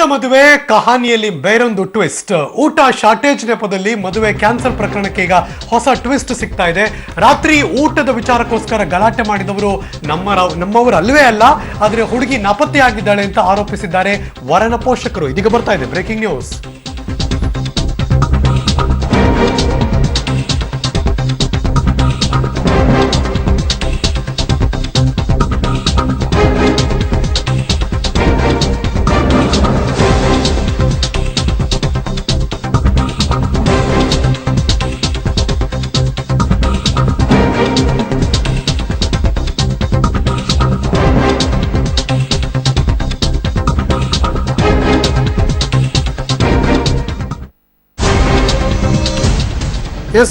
ಮುಗಿದ ಮದುವೆ ಕಹಾನಿಯಲ್ಲಿ ಬೇರೊಂದು ಟ್ವಿಸ್ಟ್. ಊಟ ಶಾರ್ಟೇಜ್ ನೆಪದಲ್ಲಿ ಮದುವೆ ಕ್ಯಾನ್ಸಲ್ ಪ್ರಕರಣಕ್ಕೆ ಈಗ ಹೊಸ ಟ್ವಿಸ್ಟ್ ಸಿಗ್ತಾ ಇದೆ. ರಾತ್ರಿ ಊಟದ ವಿಚಾರಕ್ಕೋಸ್ಕರ ಗಲಾಟೆ ಮಾಡಿದವರು ನಮ್ಮವರು ಅಲ್ವೇ ಅಲ್ಲ, ಆದರೆ ಹುಡುಗಿ ನಾಪತ್ತೆಯಾಗಿದ್ದಾಳೆ ಅಂತ ಆರೋಪಿಸಿದ್ದಾರೆ ವರನ ಪೋಷಕರು. ಇದೀಗ ಬರ್ತಾ ಇದೆ ಬ್ರೇಕಿಂಗ್ ನ್ಯೂಸ್.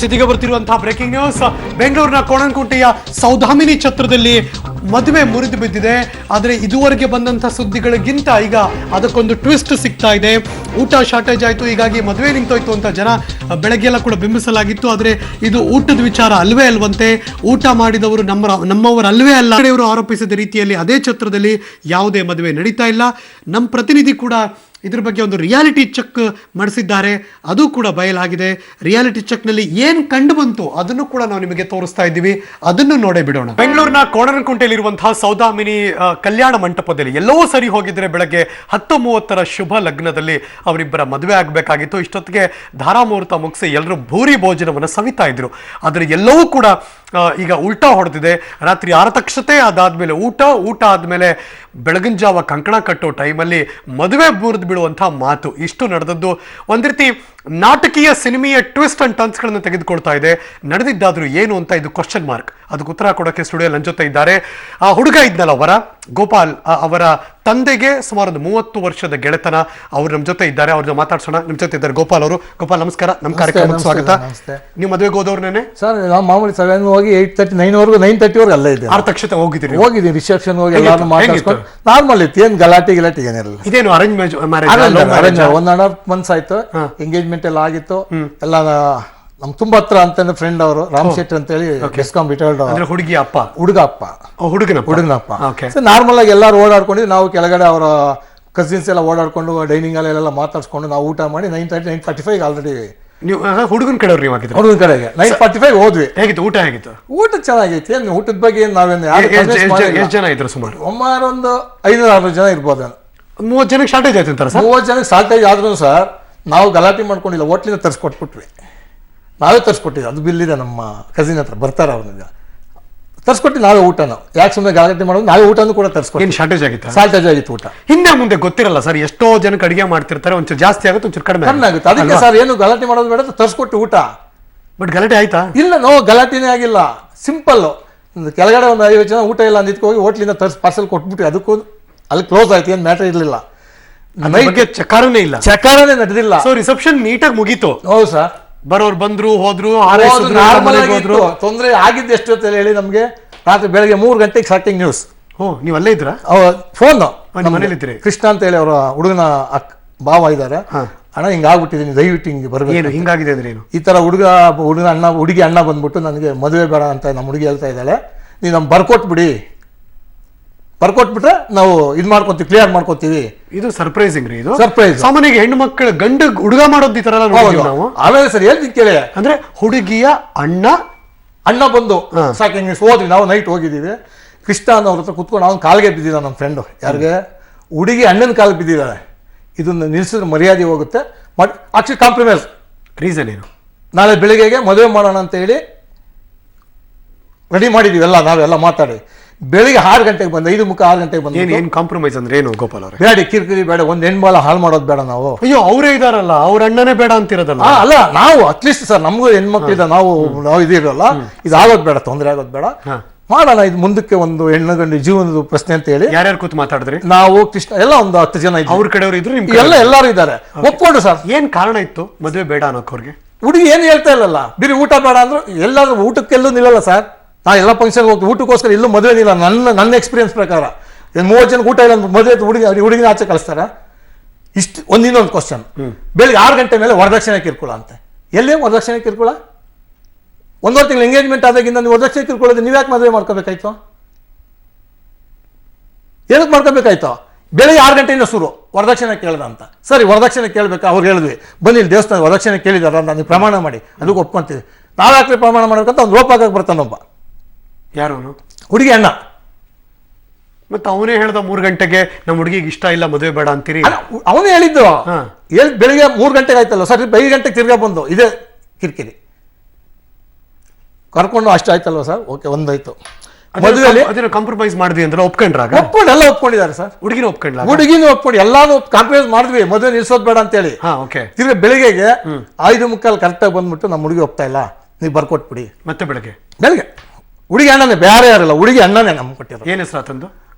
ಇದೀಗ ಬರ್ತಿರುವಂತಹ ಬ್ರೇಕಿಂಗ್ ನ್ಯೂಸ್. ಬೆಂಗಳೂರಿನ ಕೋಣನಕುಂಟೆಯ ಸೌಧಾಮಿನಿ ಛತ್ರದಲ್ಲಿ ಮದುವೆ ಮುರಿದು ಬಿದ್ದಿದೆ. ಆದರೆ ಇದುವರೆಗೆ ಬಂದಂತಹ ಸುದ್ದಿಗಳಿಗಿಂತ ಈಗ ಅದಕ್ಕೊಂದು ಟ್ವಿಸ್ಟ್ ಸಿಗ್ತಾ ಇದೆ. ಊಟ ಶಾರ್ಟೇಜ್ ಆಯಿತು, ಹೀಗಾಗಿ ಮದುವೆ ನಿಂತೋಯ್ತು ಅಂತ ಜನ ಬೆಳಗ್ಗೆಲ್ಲ ಕೂಡ ಬಿಂಬಿಸಲಾಗಿತ್ತು. ಆದರೆ ಇದು ಊಟದ ವಿಚಾರ ಅಲ್ವೇ ಅಲ್ವಂತೆ. ಊಟ ಮಾಡಿದವರು ನಮ್ಮವರು ಅಲ್ವೇ ಅಲ್ಲ. ಇವರು ಆರೋಪಿಸಿದ ರೀತಿಯಲ್ಲಿ ಅದೇ ಛತ್ರದಲ್ಲಿ ಯಾವುದೇ ಮದುವೆ ನಡೀತಾ ಇಲ್ಲ. ನಮ್ಮ ಪ್ರತಿನಿಧಿ ಕೂಡ ಇದ್ರ ಬಗ್ಗೆ ಒಂದು ರಿಯಾಲಿಟಿ ಚೆಕ್ ಮಾಡಿಸಿದ್ದಾರೆ. ಅದು ಕೂಡ ಬಯಲಾಗಿದೆ. ರಿಯಾಲಿಟಿ ಚೆಕ್ ನಲ್ಲಿ ಏನ್ ಕಂಡು ಬಂತು ಅದನ್ನು ಕೂಡ ನಾವು ನಿಮಗೆ ತೋರಿಸ್ತಾ ಇದ್ದೀವಿ. ಅದನ್ನು ನೋಡೇ ಬಿಡೋಣ. ಬೆಂಗಳೂರಿನ ಕೋಣನಕುಂಟೆಯಲ್ಲಿರುವಂತಹ ಸೌಧಾಮಿನಿ ಕಲ್ಯಾಣ ಮಂಟಪದಲ್ಲಿ ಎಲ್ಲವೂ ಸರಿ ಹೋಗಿದ್ರೆ ಬೆಳಗ್ಗೆ 10:30 ಶುಭ ಲಗ್ನದಲ್ಲಿ ಅವರಿಬ್ಬರ ಮದುವೆ ಆಗಬೇಕಾಗಿತ್ತು. ಇಷ್ಟೊತ್ತಿಗೆ ಧಾರಾಮುಹೂರ್ತ ಮುಗಿಸಿ ಎಲ್ಲರೂ ಭೂರಿ ಭೋಜನವನ್ನು ಸವಿತಾ ಇದ್ರು. ಆದರೆ ಎಲ್ಲವೂ ಕೂಡ ಈಗ ಉಲ್ಟಾ ಹೊಡೆದಿದೆ. ರಾತ್ರಿ ಆರತಕ್ಷತೆ, ಅದಾದ್ಮೇಲೆ ಊಟ ಆದ್ಮೇಲೆ ಬೆಳಗಿನ ಜಾವ ಕಂಕಣ ಕಟ್ಟೋ ಟೈಮಲ್ಲಿ ಮದುವೆ ಮುರಿದು ಬಿಡುವಂತಹ ಮಾತು. ಇಷ್ಟು ನಡೆದದ್ದು ಒಂದ್ ರೀತಿ ನಾಟಕೀಯ ಸಿನಿಮೆಯ ಟ್ವಿಸ್ಟ್ ಅಂಡ್ ಟರ್ನ್ಸ್ಗಳನ್ನು ತೆಗೆದುಕೊಳ್ತಾ ಇದೆ. ನಡೆದಿದ್ದಾದ್ರೂ ಏನು ಅಂತ ಇದು ಕ್ವಶನ್ ಮಾರ್ಕ್. ಅದಕ್ಕೆ ಉತ್ತರ ಕೊಡೋಕೆ ಸ್ಟುಡಿಯೋ ನನ್ನ ಜೊತೆ ಇದ್ದಾರೆ ಆ ಹುಡುಗ ಇದ್ನಲ್ಲ ವರ, ಗೋಪಾಲ್. ಅವರ ತಂದೆಗೆ ಸುಮಾರು 30 ವರ್ಷದ ಗೆಳೆತನ. ಅವರು ನಮ್ಮ ಜೊತೆ ಇದ್ದಾರೆ. ಅವ್ರನ್ನ ಮಾತಾಡ್ಸೋಣ. ನಮ್ಮ ಜೊತೆ ಇದ್ದಾರೆ ಗೋಪಾಲ್ ಅವರು. ಗೋಪಾಲ್ ನಮಸ್ಕಾರ, ನಮ್ಮ ಕಾರ್ಯಕ್ರಮಕ್ಕೆ ಸ್ವಾಗತ. ನೀವು ಮದುವೆಗೆ ಹೋದವ್ರನ್ನೇ ಸರ್? ನಾವು ಮಾಮೂಲಿ 7 ಹೋಗಿ 8:30 9:30 ಅಲ್ಲೇ ಇದೆ. ಆರತಕ್ಷತೆ ಹೋಗಿದ್ದೀನಿ ರಿಸೆಪ್ಷನ್ ಹೋಗಿ ಎಲ್ಲಾರು ಮಾತಾಡ್ಕೊಂಡು ನಾರ್ಮಲ್ ಇತ್ತು. ಏನ್ ಗಲಾಟೆ ಏನಿರಲ್ಲ. ಇದೇನು ಅರೇಂಜ್ ಮ್ಯಾರೇಜ್? 1.5 months ಆಯ್ತು. ಎಂಗೇಜ್ಮೆಂಟ್ ಎಲ್ಲ ಆಗಿತ್ತು. ಎಲ್ಲ ನಮ್ ತುಂಬಾ ಹತ್ರ ಅಂತ ಫ್ರೆಂಡ್ ಅವರು ರಾಮ್ ಶೆಟ್ಟಿ ಅಂತ ಹೇಳಿ ಡಿಸ್ಕಾಮ್ ರಿಟೈರ್ಡ್. ಹುಡುಗಿ ಅಪ್ಪ, ಹುಡುಗನಪ್ಪ. ನಾರ್ಮಲ್ ಆಗಿ ಎಲ್ಲಾರು ಓಡಾಡ್ಕೊಂಡು ನಾವು ಕೆಳಗಡೆ ಅವರ ಕಸಿನ್ಸ್ ಎಲ್ಲ ಓಡಾಡ್ಕೊಂಡು ಡೈನಿಂಗ್ ಅಲ್ಲೆಲ್ಲ ಮಾತಾಡ್ಸ್ಕೊಂಡು ನಾವು ಊಟ ಮಾಡಿ 9:45 ಆಲ್ರೆಡಿ. ನೀವು ಹುಡುಗನ ಕಡೆಯವ್ರು ನೀವು ಆಗಿದ್ರು? ಹುಡುಗನ ಕಡೆಗೆ 9:45 ಹೋದ್ವಿ. ಹೇಗಿತ್ತು ಊಟ? ಹೇಗಿತ್ತು ಊಟ? ಚೆನ್ನಾಗೈತಿ. ಊಟದ ಬಗ್ಗೆ ನಾವೇನು ಎಷ್ಟು ಜನ ಇದ್ರು? ಸುಮಾರು ಒಂದು 500-600 ಜನ ಇರ್ಬೋದು. 30 ಜನಕ್ಕೆ ಶಾರ್ಟೇಜ್ ಆಯ್ತು ಅಂತಾರೆ ಸರ್? 30 ಜನಕ್ಕೆ ಶಾರ್ಟೇಜ್ ಆದ್ರೂ ಸರ್ ನಾವು ಗಲಾಟೆ ಮಾಡ್ಕೊಂಡಿಲ್ಲ. ಹೋಟ್ಲಿಂದ ತರಿಸ್ಕೊಟ್ಬಿಟ್ವಿ. ನಾವೇ ತರಿಸ್ಕೊಟ್ಟಿದ್ವಿ. ಅದು ಬಿಲ್ ಇದೆ ನಮ್ಮ ಕಸಿನ್ ಹತ್ರ, ಬರ್ತಾರೆ ಅವ್ರನ್ನ ತರಿಸ್ಕೊಟ್ಟು ನಾವೇ ಊಟನ. ಯಾಕೆ ಸುಮ್ಮನೆ ಗಲಾಟೆ ಮಾಡೋದು? ನಾವೇ ಊಟನೂ ಕೂಡ ತರಿಸ್ಕೊಟ್ಟು. ಶಾರ್ಟೇಜ್ ಆಗಿತ್ತು? ಶಾರ್ಟೇಜ್ ಆಗಿತ್ತು ಊಟ. ಹಿಂದೆ ಮುಂದೆ ಗೊತ್ತಿರಲ್ಲ ಸರ್, ಎಷ್ಟೋ ಜನಕ್ಕೆ ಅಡಿಗೆ ಮಾಡ್ತಿರ್ತಾರೆ. ಒಂಚೂರು ಜಾಸ್ತಿ ಆಗುತ್ತೆ, ಒಂಚೂರು ಕಡಿಮೆ ಆಗುತ್ತೆ. ಅದಕ್ಕೆ ಸರ್ ಏನು ಗಲಾಟೆ ಮಾಡೋದು ಬೇಡ, ತರಿಸ್ಕೊಟ್ಟು ಊಟ. ಬಟ್ ಗಲಾಟೆ ಆಯ್ತಾ? ಇಲ್ಲ, ಗಲಾಟೆನೇ ಆಗಿಲ್ಲ. ಸಿಂಪಲ್. ಕೆಳಗಡೆ ಒಂದು 50 ಜನ ಊಟ ಇಲ್ಲ ಅಂದಿದ್ಕೆ ಹೋಗಿ ಹೋಟ್ಲಿಂದ ಪಾರ್ಸಲ್ ಕೊಟ್ಬಿಟ್ಟು ಅದಕ್ಕೂ ಅಲ್ಲಿ ಕ್ಲೋಸ್ ಆಯ್ತು. ಏನು ಮ್ಯಾಟರ್ ಇರಲಿಲ್ಲ. ಚಕಾರನೇ ಇಲ್ಲ, ಚಕಾರನೇ ನಡೆದಿಲ್ಲ. ಸೊ ರಿಸೆಪ್ಷನ್ ನೀಟಾಗಿ ಮುಗೀತು. ಹೌದು ಸರ್. ಬರೋರು ಬಂದ್ರು, ಹೋದ್ರು, ತೊಂದರೆ ಆಗಿದ್ದು ಎಷ್ಟು ಅಂತ ಹೇಳಿ ನಮ್ಗೆ ರಾತ್ರಿ ಬೆಳಗ್ಗೆ 3 ಗಂಟೆಗೆ ಸ್ಟಾರ್ಟಿಂಗ್ ನ್ಯೂಸ್. ನೀವು ಅಲ್ಲೇ ಇದ್ರ? ಫೋನ್ ಮನೇಲಿದ್ರಿ? ಕೃಷ್ಣ ಅಂತ ಹೇಳಿ ಅವರ ಹುಡುಗನ ಭಾವ ಇದ್ದಾರೆ. ಅಣ್ಣ ಹಿಂಗಾಗ್ಬಿಟ್ಟಿದ್ದೀನಿ, ದಯವಿಟ್ಟು ಹಿಂಗೆ ಬರ್ಬೇಕು. ಹಿಂಗಾಗಿದೆ ಅಂದ್ರೆ ಏನು? ಈ ತರ ಹುಡುಗಿ ಅಣ್ಣ ಬಂದ್ಬಿಟ್ಟು ನನಗೆ ಮದುವೆ ಬೇಡ ಅಂತ ನಮ್ಮ ಹುಡುಗಿ ಹೇಳ್ತಾ ಇದ್ದಾಳೆ. ನೀವು ನಮ್ಗೆ ಬರ್ಕೊಟ್ಬಿಟ್ರೆ ನಾವು ಇದು ಮಾಡ್ಕೊತೀವಿ, ಕ್ಲಿಯರ್ ಮಾಡ್ಕೊತೀವಿ. ಇದು ಸರ್ಪ್ರೈಸಿಂಗ್ ರೀ. ಇದು ಸರ್ಪ್ರೈಸ್. ಸಾಮಾನ್ಯವಾಗಿ ಹೆಣ್ಣು ಮಕ್ಕಳು ಗಂಡು ಹುಡುಗ ಮಾಡೋದು ಈ ತರ ನಾವು. ಆಮೇಲೆ ಸರ್ ಹೇಳ್ತೀನಿ ಕೇಳಿ. ಅಂದ್ರೆ ಹುಡುಗಿಯ ಅಣ್ಣ ಬಂದು ಸಾಕಿಂಗ್ ಹೋದ್ವಿ. ನಾವು ನೈಟ್ ಹೋಗಿದ್ದೀವಿ. ಕೃಷ್ಣ ಅನ್ನೋರ ಹತ್ರ ಕುತ್ಕೊಂಡು ಅವ್ನು ಕಾಲಿಗೆ ಬಿದ್ದಿದ್ದ. ನಮ್ಮ ಫ್ರೆಂಡು ಯಾರಿಗೆ ಹುಡುಗಿ ಅಣ್ಣನ ಕಾಲಿಗೆ ಬಿದ್ದಿದ್ದಾಳೆ. ಇದನ್ನ ನಿಲ್ಸಿದ್ರೆ ಮರ್ಯಾದೆ ಹೋಗುತ್ತೆ. But actually compromise. ರೀಸನ್ ಏನು? ನಾಳೆ ಬೆಳಿಗ್ಗೆಗೆ ಮದುವೆ ಮಾಡೋಣ ಅಂತ ಹೇಳಿ ರೆಡಿ ಮಾಡಿದೀವಿ. ನಾವೆಲ್ಲ ಮಾತಾಡಿ ಬೆಳಿಗ್ಗೆ 6 ಗಂಟೆಗೆ ಬಂದ, 5:30 6 ಗಂಟೆಗೆ ಬಂದ. ಏನ್ ಕಾಂಪ್ರಮೈಸ್ ಅಂದ್ರೆ ಏನು ಗೋಪಾಲ್ ಅವ್ರೆ? ಬೇಡ, ಕಿರಿಕಿರಿ ಬೇಡ, ಒಂದು ಹೆಣ್ಬಾಲ ಹಾಳು ಮಾಡೋದು ಬೇಡ ನಾವು. ಅಯ್ಯೋ, ಅವರೇ ಇದಾರಲ್ಲ, ಅವ್ರ ಅಣ್ಣನೇ ಬೇಡ ಅಂತಿರೋದಲ್ಲ? ಅಲ್ಲ, ನಾವು ಅಟ್ಲೀಸ್ಟ್ ಸರ್ ನಮಗೂ ಹೆಣ್ಮಕ್ಳಿದ ನಾವು ಇದಿರಲ್ಲ. ಇದಾಗೋದು ಬೇಡ, ತೊಂದರೆ ಆಗೋದು ಬೇಡ, ಮಾಡೋಣ. ಇದು ಮುಂದಕ್ಕೆ ಒಂದು ಹೆಣ್ಣು ಗಂಡು ಜೀವನದ ಪ್ರಶ್ನೆ ಅಂತ ಹೇಳಿ. ಯಾರ್ಯಾರು ಕೂತು ಮಾತಾಡಿದ್ರಿ? ನಾವು, ಕೃಷ್ಣ, ಎಲ್ಲ ಒಂದು 10 ಜನ ಇದ್ರು. ಅವ್ರ ಕಡೆಯವರು ಇದ್ರು? ಎಲ್ಲರೂ ಇದ್ದಾರೆ. ಒಪ್ಕೊಂಡು ಸರ್. ಏನ್ ಕಾರಣ ಇತ್ತು ಮದುವೆ ಬೇಡ ಅನ್ನೋಕೆ ಅವ್ರಿಗೆ? ಹುಡುಗಿ ಏನು ಹೇಳ್ತಾ ಇಲ್ಲಲ್ಲ, ಬಿರಿ ಊಟ ಬೇಡ ಅಂದ್ರು. ಎಲ್ಲರೂ ಊಟಕ್ಕೆಲ್ಲೂ ನಿಲ್ಲಲ್ಲ ಸರ್. ನಾ ಎಲ್ಲ ಫಂಕ್ಷನ್ ಹೋಗ್ತೀವಿ, ಊಟಕ್ಕೋಸ್ಕರ ಎಲ್ಲೂ ಮದುವೆ ನಿಲ್ಲ. ನನ್ನ ಎಕ್ಸ್ಪೀರಿಯನ್ಸ್ ಪ್ರಕಾರ 30 ಜನಕ್ಕೆ ಊಟ ಇಲ್ಲ ಮದುವೆ ಹುಡುಗಿನ ಆಚೆ ಕಳಿಸ್ತಾರ. ಇಷ್ಟು ಇನ್ನೊಂದು ಕ್ವಶನ್. ಬೆಳಿಗ್ಗೆ 6 ಗಂಟೆ ಮೇಲೆ ವರದಕ್ಷಿಣೆ ಕಿರ್ಕೊಳ ಅಂತೆ. ಎಲ್ಲಿ ವರದಕ್ಷಿಣೆ ಕಿರ್ಕೊಳ? 1.5 ತಿಂಗಳು ಎಂಗೇಜ್ಮೆಂಟ್ ಆದಾಗಿಂದ ನೀವು ವರದಕ್ಷಿಣೆ ಕಿರ್ಕೊಳ್ಳೋದು. ನೀವು ಯಾಕೆ ಮದುವೆ ಮಾಡ್ಕೋಬೇಕಾಯ್ತು? ಏನಕ್ಕೆ ಮಾಡ್ಕೋಬೇಕಾಯ್ತು? ಬೆಳಿಗ್ಗೆ 6 ಗಂಟೆಯಿಂದ ಶುರು ವರದಕ್ಷಿಣೆ ಕೇಳ್ದ ಅಂತ. ಸರಿ ವರದಕ್ಷಿಣೆ ಕೇಳಬೇಕಾ? ಅವ್ರು ಹೇಳಿದ್ವಿ ಬನ್ನಿ ಇಲ್ಲಿ ದೇವಸ್ಥಾನ ವರದಕ್ಷಿಣೆ ಕೇಳಿದಾರ ಅಂತ ನೀವು ಪ್ರಮಾಣ ಮಾಡಿ, ಅದಕ್ಕೆ ಒಪ್ಕೊಂತೀವಿ. ನಾವು ಯಾಕೆ ಪ್ರಮಾಣ ಮಾಡ್ಬೇಕಂತ ಅವ್ನು ರೋಪ್ ಹಾಕಕ್ಕೆ ಬರ್ತಾನೊಬ್ಬ. ಯಾರು? ಹುಡುಗಿ ಅಣ್ಣ. ಮತ್ತೆ ಅವನೇ ಹೇಳ್ದ 3 ಗಂಟೆಗೆ ನಮ್ಮ ಹುಡುಗಿಗೆ ಇಷ್ಟ ಇಲ್ಲ ಮದುವೆ ಬೇಡ ಅಂತೀರಿ. ಅವನೇ ಹೇಳಿದ್ದು ಬೆಳಿಗ್ಗೆ 3 ಗಂಟೆಗೆ ಆಯ್ತಲ್ಲ ಸರ್, 5 ಗಂಟೆಗೆ ತಿರ್ಗಾ ಬಂದು ಇದೇ ಕಿರಿಕಿರಿ ಕರ್ಕೊಂಡು ಅಷ್ಟು ಆಯ್ತಲ್ವ ಸರ್. ಓಕೆ, ಒಂದಾಯ್ತು. ಮದುವೆಯಲ್ಲಿ ಅದನ್ನ ಕಾಂಪ್ರಮೈಸ್ ಮಾಡಿದ್ವಿ ಅಂದ್ರೆ ಒಪ್ಕೊಂಡ್ರಾಗ? ಎಲ್ಲ ಒಪ್ಕೊಂಡಿದ್ದಾರೆ ಸರ್. ಹುಡುಗಿನ ಒಪ್ಕೊಂಡ್ಲ? ಹುಡುಗಿನೂ ಒಪ್ಕೊಂಡು ಎಲ್ಲಾನು ಕಾಂಪ್ರಮೈಸ್ ಮಾಡಿದ್ವಿ, ಮದುವೆ ನಿಲ್ಸೋದ್ ಬೇಡ ಅಂತ ಹೇಳಿ. ತಿರ್ಗಿ ಬೆಳಿಗ್ಗೆಗೆ 5:45 ಕರೆಕ್ಟಾಗಿ ಬಂದ್ಬಿಟ್ಟು ನಮ್ಮ ಹುಡುಗಿ ಒಪ್ತಾ ಇಲ್ಲ, ನೀವು ಬರ್ಕೊಟ್ಬಿಡಿ. ಮತ್ತೆ ಬೆಳಗ್ಗೆ ಹುಡುಗಿ ಅಣ್ಣನೇ, ಬೇರೆ ಯಾರಲ್ಲ, ಹುಡುಗಿ ಅಣ್ಣನೇ ನಮ್ಗೆ ಕೊಟ್ಟಿರೋ. ಏನ್ ಹೆಸರು ಆತಂದು?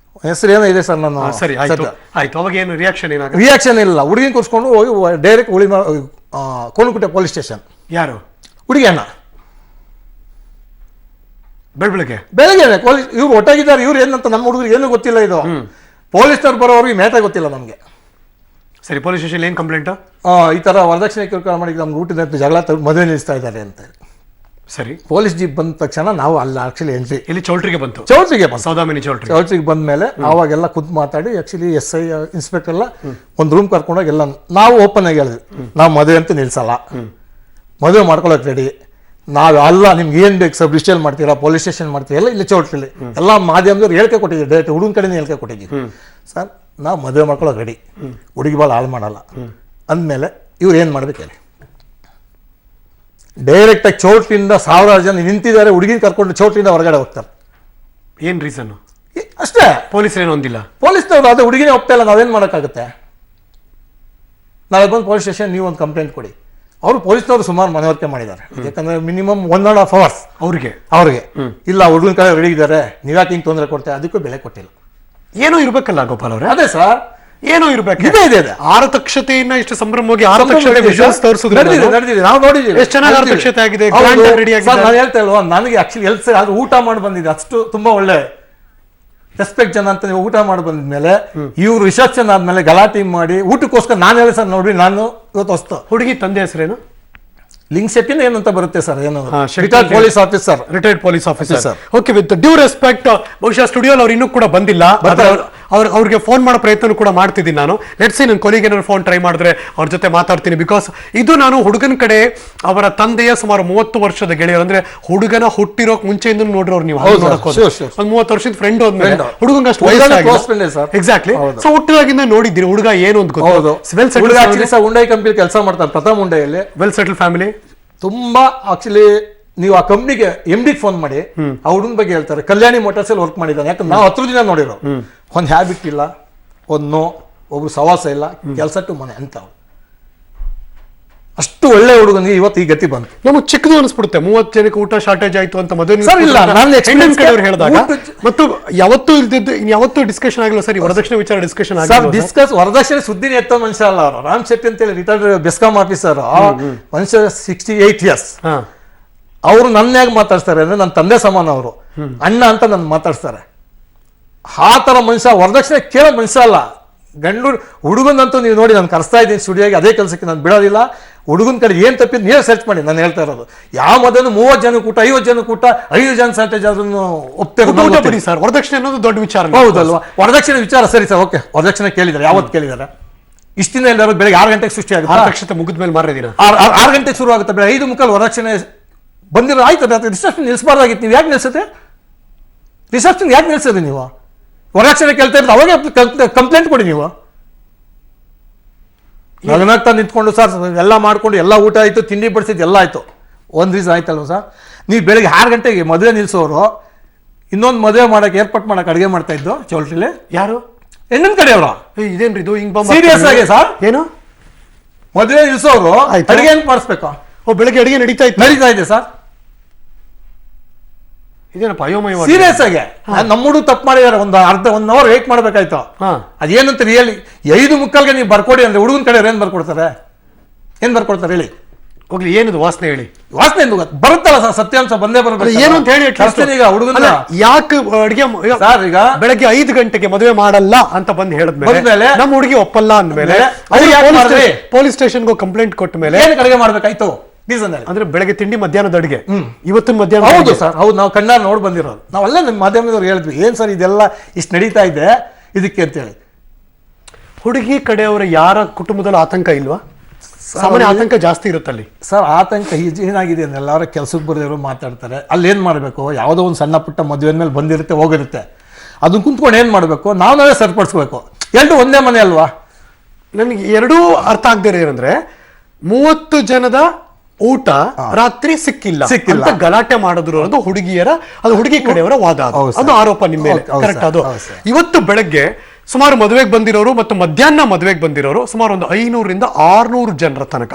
ಹೆಸರು ಏನೋ ಇದೆ ಸರ್. ನಾನು ಸರಿ ಆಯ್ತು. ಅವಾಗ ಏನು ರಿಯಾಕ್ಷನ್ ಇಲ್ಲ. ಹುಡುಗಿನ ಕೂರಿಸ್ಕೊಂಡು ಹೋಗಿ ಡೈರೆಕ್ಟ್ ಕೋಣಕುಟೆ ಪೊಲೀಸ್ ಸ್ಟೇಷನ್. ಯಾರು? ಹುಡುಗಿ ಅಣ್ಣ. ಬೆಳಗ್ಗೆ ಪೊಲೀಸ್ ಇವ್ರು ಒಟ್ಟಾಗಿದ್ದಾರೆ. ಇವ್ರು ಏನಂತ ನಮ್ಮ ಹುಡುಗರಿಗೆ ಏನೂ ಗೊತ್ತಿಲ್ಲ. ಇದು ಪೊಲೀಸ್ನವ್ರು ಬರೋವ್ರಿಗೆ ಮೇಟ ಗೊತ್ತಿಲ್ಲ ನಮಗೆ. ಸರಿ, ಪೊಲೀಸ್ ಸ್ಟೇಷನ್ ಏನು ಕಂಪ್ಲೇಂಟ್? ಈ ತರ ವರದಕ್ಷಿಣೆ ಕಿರುಕುಳ ಮಾಡಿ ನಮ್ಗೆ ಊಟದ ಜಗಳ ಮದುವೆ ನಿಲ್ಲಿಸ್ತಾ ಇದ್ದಾರೆ ಅಂತ. ಸರಿ, ಪೊಲೀಸ್ ಜೀಪ್ ಬಂದ ತಕ್ಷಣ ನಾವು ಅಲ್ಲ ಆಕ್ಚುಲಿ ಎಂಟ್ರಿ ಇಲ್ಲಿ ಚೌಲ್ಟ್ರಿಗೆ ಬಂತು. ಸೌದಾಮಿನಿ ಚೌಲ್ಟ್ರಿಗೆ ಬಂದ ಮೇಲೆ ಅವಾಗೆಲ್ಲ ಖುದ್ದು ಮಾತಾಡಿ ಆಕ್ಚುಲಿ SI ಇನ್ಸ್ಪೆಕ್ಟರ್ ಎಲ್ಲ ಒಂದು ರೂಮ್ ಕರ್ಕೊಂಡೋಗಿ ಎಲ್ಲ ನಾವು ಓಪನ್ ಆಗಿ ಹೇಳಿದ್ವಿ, ನಾವು ಮದುವೆ ಅಂತ ನಿಲ್ಸಲ್ಲ, ಮದುವೆ ಮಾಡ್ಕೊಳಕ್ ರೆಡಿ. ನಾವು ಅಲ್ಲ, ನಿಮ್ಗೆ ಏನ್ ಬೇಕು ಸಬ್ ರಿಜಿಸ್ಟರ್ ಮಾಡ್ತೀರಾ, ಪೊಲೀಸ್ ಸ್ಟೇಷನ್ ಮಾಡ್ತೀರಾ, ಎಲ್ಲ ಇಲ್ಲಿ ಚೌಲ್ಟ್ರಲ್ಲಿ ಎಲ್ಲ ಮಾಧ್ಯಮದವ್ರು ಹೇಳಿಕೆ ಕೊಟ್ಟಿದ್ದೀವಿ, ಡೈರೆಕ್ಟ್ ಹುಡುಗನ ಕಡೆನೇ ಹೇಳಿಕೆ ಕೊಟ್ಟಿದ್ದೀವಿ. ಸರ್ ನಾವು ಮದುವೆ ಮಾಡ್ಕೊಳಕ್ ರೆಡಿ, ಹುಡುಗಿ ಭಾಳ ಹಾಳು ಮಾಡಲ್ಲ ಅಂದಮೇಲೆ ಇವ್ರು ಏನು ಮಾಡ್ಬೇಕು ಹೇಳಿ. ಡೈರೆಕ್ಟ್ ಆಗಿ ಚೌಟ್ರಿಂದ 1000 ಜನ ನಿಂತಿದ್ದಾರೆ, ಹುಡುಗಿನ ಕರ್ಕೊಂಡು ಚೌಟ್ರಿಂದ ಹೊರಗಡೆ ಹೋಗ್ತಾರೆ. ಏನ್ ರೀಸನ್? ಅಷ್ಟೇ, ಪೊಲೀಸ್ ಏನು ಒಂದಿಲ್ಲ. ಪೊಲೀಸ್ನವ್ರು ಅದೇ ಹುಡುಗಿನೇ ಹೋಗ್ತಾ ಇಲ್ಲ, ನಾವೇನ್ ಮಾಡೋಕ್ಕಾಗುತ್ತೆ? ನಾಳೆ ಬಂದು ಪೊಲೀಸ್ ಸ್ಟೇಷನ್ ನೀವು ಒಂದು ಕಂಪ್ಲೇಂಟ್ ಕೊಡಿ. ಅವರು ಪೊಲೀಸ್ನವರು ಸುಮಾರು ಮನವರಿಕೆ ಮಾಡಿದ್ದಾರೆ. ಯಾಕಂದ್ರೆ ಮಿನಿಮಮ್ 1.5 hours ಅವ್ರಿಗೆ ಇಲ್ಲ ಹುಡುಗನ ಕಡೆ ರೆಡಿ ಇದ್ದಾರೆ, ನೀವ್ಯಾಕೆ ಹಿಂಗೆ ತೊಂದರೆ ಕೊಡ್ತಾರೆ, ಅದಕ್ಕೂ ಬೆಲೆ ಕೊಟ್ಟಿಲ್ಲ. ಏನೋ ಇರ್ಬೇಕಲ್ಲ ಗೋಪಾಲ್ ಅವ್ರೆ? ಅದೇ ಸರ್, ಏನೋ ಇರ್ಬೇಕು. ಇದೆ ಆರತಕ್ಷತೆಯನ್ನ ಇಷ್ಟು ಸಂಭ್ರಮವಾಗಿ ಆರತಕ್ಷತೆ ವಿಜುವಲ್ಸ್ ತೋರಿಸಿದ್ರೆ ನಡೆದಿದೆ, ನಾವು ನೋಡಿದ್ದೀವಿ ಎಷ್ಟು ಚೆನ್ನಾಗಿ ಆರತಕ್ಷತೆ ಆಗಿದೆ, ರೆಡಿ ಆಗಿದೆ. ನಾನು ಹೇಳ್ತಾ ಇಲ್ವಾ, ನನಗೆ ಆಕ್ಚುಲಿ ಅದು ಊಟ ಮಾಡಿ ಬಂದಿದೆ, ಅಷ್ಟು ತುಂಬಾ ಒಳ್ಳೆ ರೆಸ್ಪೆಕ್ಟ್ ಜನ ಅಂತ. ನೀವು ಊಟ ಮಾಡಿ ಬಂದ್ಮೇಲೆ ಇವ್ರು ರಿಸೆಪ್ಷನ್ ಆದ್ಮೇಲೆ ಗಲಾಟೆ ಮಾಡಿ ಊಟಕ್ಕೋಸ್ಕರ ನಾನು ಹೇಳಿ ಸರ್ ನೋಡಿ, ನಾನು ಇವತ್ತು ಹೊಸ್ತು. ಹುಡುಗಿ ತಂದೆ ಹೆಸರೇನು? ಲಿಂಗ್ ಶೆಟ್ಟಿನ ಏನಂತ ಬರುತ್ತೆ ಸರ್, ಏನು retired police officer. Okay, with due respect, ಬಹುಶಃ ಸ್ಟುಡಿಯೋ ಅವ್ರು ಇನ್ನೂ ಕೂಡ ಬಂದಿಲ್ಲ, ಅವ್ರಿಗೆ ಫೋನ್ ಮಾಡೋ ಪ್ರಯತ್ನ ಕೂಡ ಮಾಡ್ತಿದ್ದೀನಿ ನಾನು. ಲೆಟ್ಸ್ ಸಿ, ನನ್ನ ಕೊಲಿಗೆ ಏನಾದ್ರು ಫೋನ್ ಟ್ರೈ ಮಾಡಿದ್ರೆ ಅವ್ರ ಜೊತೆ ಮಾತಾಡ್ತೀನಿ. ಬಿಕಾಸ್ ಇದು ನಾನು ಹುಡುಗನ ಕಡೆ ಅವರ ತಂದೆಯ ಸುಮಾರು 30 ವರ್ಷದ ಗೆಳೆಯರು, ಅಂದ್ರೆ ಹುಡುಗನ ಹುಟ್ಟಿರೋಕ್ ಮುಂಚೆಯಿಂದ ನೋಡ್ರವ್ರು ನೀವು. ಒಂದು 30 ವರ್ಷದ ಫ್ರೆಂಡ್ ಹೋದ್ಮೇಲೆ ಹುಡುಗಂಗೆ ಅಷ್ಟು ವಯಸ್ಸಾಗಿದೆ. ಎಕ್ಸಾಕ್ಟ್ಲಿ. ಸೊ ಹುಟ್ಟಿದಾಗಿಂದ ನೋಡಿದ್ದೀನಿ ಹುಡುಗ ಏನು ಅಂತ ಗೊತ್ತು. ವೆಲ್ ಸೆಟಲ್ ಉಂಡೈ ಕಂಪನಿ ಕೆಲಸ ಮಾಡ್ತಾರೆ, ಪ್ರಥಮ ಉಂಡೈಯಲ್ಲಿ. Well settle family. ತುಂಬಾ ಆಕ್ಚುಲಿ ನೀವು ಆ ಕಂಪ್ನಿಗೆ MD ಫೋನ್ ಮಾಡಿ ಆ ಹುಡುಗನ ಬಗ್ಗೆ ಹೇಳ್ತಾರೆ. ಕಲ್ಯಾಣಿ ಮೋಟಾರ್ಸ್ ಅಲ್ಲಿ ವರ್ಕ್ ಮಾಡಿದ್ದಾನೆ. ಯಾಕಂದ್ರೆ ನಾವು 10 ದಿನ ನೋಡಿರೋ, ಒಂದು ಹ್ಯಾಬಿಟ್ ಇಲ್ಲ, ಒಬ್ರು ಸವಾಸ ಇಲ್ಲ, ಕೆಲಸ ಟು ಮನೆ ಅಂತ. ಅಷ್ಟು ಒಳ್ಳೆ ಹುಡುಗನಿಗೆ ಇವತ್ತು ಈ ಗತಿ ಬಂತು. ನಮಗೆ ಚಿಕ್ಕದು ಅನಿಸ್ಬಿಡುತ್ತೆ, 30 ಜನಕ್ಕೆ ಊಟ ಶಾರ್ಟೇಜ್ ಆಯ್ತು ಅಂತ ಮದುವೆ ಹೇಳಿದಾಗ. ಮತ್ತು ಯಾವತ್ತೂ ಡಿಸ್ಕಷನ್ ಆಗಿಲ್ಲ ಸರ್, ವರದಕ್ಷಿಣೆ ವಿಚಾರ ಡಿಸ್ಕಷನ್ ಆಗಿಲ್ಲ. ವರದಕ್ಷಿಣೆ ಸುದ್ದಿನೇ ಎತ್ತ ಮನುಷ್ಯ ಅಲ್ಲ ಅವರು. ರಾಮ್ ಶೆಟ್ಟಿ ಅಂತ ಹೇಳಿ ರಿಟೈರ್ಡ್ ಬೆಸ್ಕಾಂ ಆಫೀಸರ್, ಮನುಷ್ಯ 68 years. ಅವರು ನನ್ನಾಗ ಮಾತಾಡ್ತಾರೆ ಅಂದ್ರೆ ನನ್ನ ತಂದೆ ಸಮಾನ, ಅವರು ಅಣ್ಣ ಅಂತ ನನ್ನ ಮಾತಾಡ್ತಾರೆ. ಆ ತರ ಮನುಷ್ಯ, ವರದಕ್ಷಿಣೆ ಕೇಳೋ ಮನುಷ್ಯ ಅಲ್ಲ. ಗಂಡು ಹುಡುಗನಂತೂ ನೀವು ನೋಡಿ, ನಾನು ಕರೆಸ್ತಾ ಇದ್ದೀನಿ ಸ್ಟುಡಿಯೋಗೆ, ಅದೇ ಕೆಲಸಕ್ಕೆ ನಾನು ಬಿಡೋದಿಲ್ಲ. ಹುಡುಗನ ಕಡೆ ಏನ್ ತಪ್ಪಿದ್ದು ನೀವೇ ಸರ್ಚ್ ಮಾಡಿ. ನಾನು ಹೇಳ್ತಾ ಇರೋದು, ಯಾವ ಮದುವೆ 30 ಜನಕ್ಕೆ ಊಟ, 50 ಜನಕ್ಕೆ ಊಟ, 5 ಜನ ಶಾರ್ಟೇಜ್ ಅದನ್ನು ಒಪ್ತೇವೆ ಸರ್. ವರದಕ್ಷಿಣೆ ಅನ್ನೋದು ದೊಡ್ಡ ವಿಚಾರ ಹೌದಲ್ವಾ? ವರದಕ್ಷಿಣೆ ವಿಚಾರ ಸರಿ ಸರ್, ಓಕೆ. ವರದಕ್ಷಿಣೆ ಕೇಳಿದ್ದಾರೆ, ಯಾವತ್ತು ಕೇಳಿದ್ದಾರೆ? ಇಷ್ಟಿಂದ ಎಲ್ಲರೂ ಬೆಳಗ್ಗೆ 6 ಗಂಟೆಗೆ ಸೃಷ್ಟಿ ಆಗುತ್ತೆ. ಆರತಕ್ಷತೆ ಮುಗಿದ ಮೇಲೆ ಮಾರನೇ ದಿನ 6 ಗಂಟೆಗೆ ಶುರು ಆಗುತ್ತೆ. ಬೆಳಗ್ಗೆ 5:45 ವರದಕ್ಷಿಣೆ ಬಂದಿರೋ ಆಯ್ತು. ರಿಸೆಪ್ಷನ್ ನಿಲ್ಲಿಸಬಾರ್ದಾಗಿತ್ತು. ನೀವು ಯಾಕೆ ನಿಲ್ಸುತ್ತೆ? ರಿಸೆಪ್ಷನ್ ಯಾಕೆ ನಿಲ್ಸೋದು ನೀವು? ವರದಕ್ಷಿಣೆ ಕೇಳ್ತಾ ಇರೋದು ಅವಾಗೆ ಕಂಪ್ಲೇಂಟ್ ಕೊಡಿ ನೀವು. ನಗನಾಗ್ತಾ ನಿಂತ್ಕೊಂಡು ಸರ್ ಎಲ್ಲ ಮಾಡ್ಕೊಂಡು ಎಲ್ಲ ಊಟ ಆಯ್ತು, ತಿಂಡಿ ಬಡಿಸಿದ್ದು ಎಲ್ಲ ಆಯ್ತು. ಒಂದು ರೀಸನ್ ಆಯ್ತಲ್ವ ಸರ್? ನೀವು ಬೆಳಗ್ಗೆ 6 ಗಂಟೆಗೆ ಮದುವೆ ನಿಲ್ಸೋರು ಇನ್ನೊಂದು ಮದುವೆ ಮಾಡಕ್ಕೆ ಏರ್ಪಾಟ್ ಮಾಡಕ್ಕೆ ಅಡುಗೆ ಮಾಡ್ತಾ ಇದ್ದು ಚೌಲ್ಟ್ರಿಲಿ. ಯಾರು? ಹೆಣ್ಣಿನ ಕಡೆ ಅವರು. ಇದೇನ್ರಿ ಇದು ಹಿಂಗ್ ಸೀರಿಯಸ್ ಆಗಿ ಸರ್? ಏನು ಮದುವೆ ನಿಲ್ಸೋರು ಅಡುಗೆ ಏನ್ ಮಾಡಿಸ್ಬೇಕು? ಬೆಳಗ್ಗೆ ಅಡುಗೆ ನಡೀತಾ ಇದೆ ಸರ್. ಇದೇನಪ್ಪ ಅಯೋಮಯ. ಸೀರಿಯಸ್ ಆಗಿ ನಮ್ಮ ಹುಡುಗ ತಪ್ಪು ಮಾಡಿದಾರೆ, ಒಂದು 1 hour ವೇಟ್ ಮಾಡ್ಬೇಕಾಯ್ತು. ಅದೇನಂತ ರಿಯಲಿ 5:45ಗೆ ನೀವು ಬರ್ಕೊಡಿ ಅಂದ್ರೆ ಹುಡುಗನ ಕಡೆ ಏನ್ ಬರ್ಕೊಡ್ತಾರೆ ಹೇಳಿ? ಹೋಗ್ಲಿ, ಏನಿದು ವಾಸನೆ ಹೇಳಿ? ವಾಸನೆ ಬರುತ್ತಲ್ಲ ಸರ್, ಸತ್ಯಾಂಶ ಬಂದೇ ಬರುತ್ತೆ. ಏನು ಅಂತ ಹೇಳಿ ಈಗ ಹುಡುಗನ ಯಾಕೆ ಅಡಿಗೆ ಸರ್ ಈಗ ಬೆಳಗ್ಗೆ 5 ಗಂಟೆಗೆ ಮದುವೆ ಮಾಡಲ್ಲ ಅಂತ ಬಂದು ಹೇಳಿದ್ಮೇಲೆ ನಮ್ಮ ಹುಡುಗಿ ಒಪ್ಪಲ್ಲ ಅಂದ್ಮೇಲೆ ಪೊಲೀಸ್ ಸ್ಟೇಷನ್ಗೆ ಕಂಪ್ಲೇಂಟ್ ಕೊಟ್ಟ ಮೇಲೆ ಏನ್ ಅಡಿಗೆ ಮಾಡ್ಬೇಕಾಯ್ತು? ಅಂದ್ರೆ ಬೆಳಗ್ಗೆ ತಿಂಡಿ, ಮಧ್ಯಾಹ್ನದ ಅಡಿಗೆ. ಇವತ್ತಿನ ಮಧ್ಯಾಹ್ನ. ಹೌದು ಸರ್, ಹೌದು. ನಾವು ಕಣ್ಣಾರ ನೋಡ್ ಬಂದಿರೋದು. ನಾವೆಲ್ಲ ನಿಮ್ಮ ಮಾಧ್ಯಮದವ್ರು ಹೇಳಿದ್ವಿ, ಏನ್ ಸರ್ ಇದೆಲ್ಲ ಇಷ್ಟು ನಡೀತಾ ಇದೆ ಇದಕ್ಕೆ ಅಂತೇಳಿ. ಹುಡುಗಿ ಕಡೆಯವರ ಯಾರ ಕುಟುಂಬದಲ್ಲೂ ಆತಂಕ ಇಲ್ವಾ? ಸಾಮಾನ್ಯ ಆತಂಕ ಜಾಸ್ತಿ ಇರುತ್ತಲ್ಲಿ ಸರ್. ಆತಂಕ ಏನಾಗಿದೆ ಅಂದ್ರೆ ಎಲ್ಲರೂ ಕೆಲಸಕ್ಕೆ ಬರೋರು ಮಾತಾಡ್ತಾರೆ. ಅಲ್ಲಿ ಏನು ಮಾಡಬೇಕು, ಯಾವುದೋ ಒಂದು ಸಣ್ಣ ಪುಟ್ಟ ಮದುವೆ ಮೇಲೆ ಬಂದಿರುತ್ತೆ ಹೋಗಿರುತ್ತೆ, ಅದನ್ನ ಕುಂತ್ಕೊಂಡು ಏನು ಮಾಡಬೇಕು, ನಾವೇ ಸರಿಪಡಿಸ್ಬೇಕು. ಎರಡು ಒಂದೇ ಮನೆ ಅಲ್ವಾ? ನನಗೆ ಎರಡೂ ಅರ್ಥ ಆಗದೆ ಏನಂದ್ರೆ 30 ಜನದ ಊಟ ರಾತ್ರಿ ಸಿಕ್ಕಿಲ್ಲ ಅಂತ ಗಲಾಟೆ ಮಾಡಿದ್ರು ಅನ್ನೋದು ಹುಡುಗಿಯರ, ಅದು ಹುಡುಗಿ ಕಡೆಯವರ ವಾದ, ಅದು ಆರೋಪ ನಿಮ್ಮ ಮೇಲೆ. ಕರೆಕ್ಟ್. ಅದು ಇವತ್ತು ಬೆಳಗ್ಗೆ ಸುಮಾರು ಮದುವೆಗೆ ಬಂದಿರೋರು ಮತ್ತು ಮಧ್ಯಾಹ್ನ ಮದುವೆಗೆ ಬಂದಿರೋರು ಸುಮಾರು ಒಂದು 500 ರಿಂದ 600 ಜನರ ತನಕ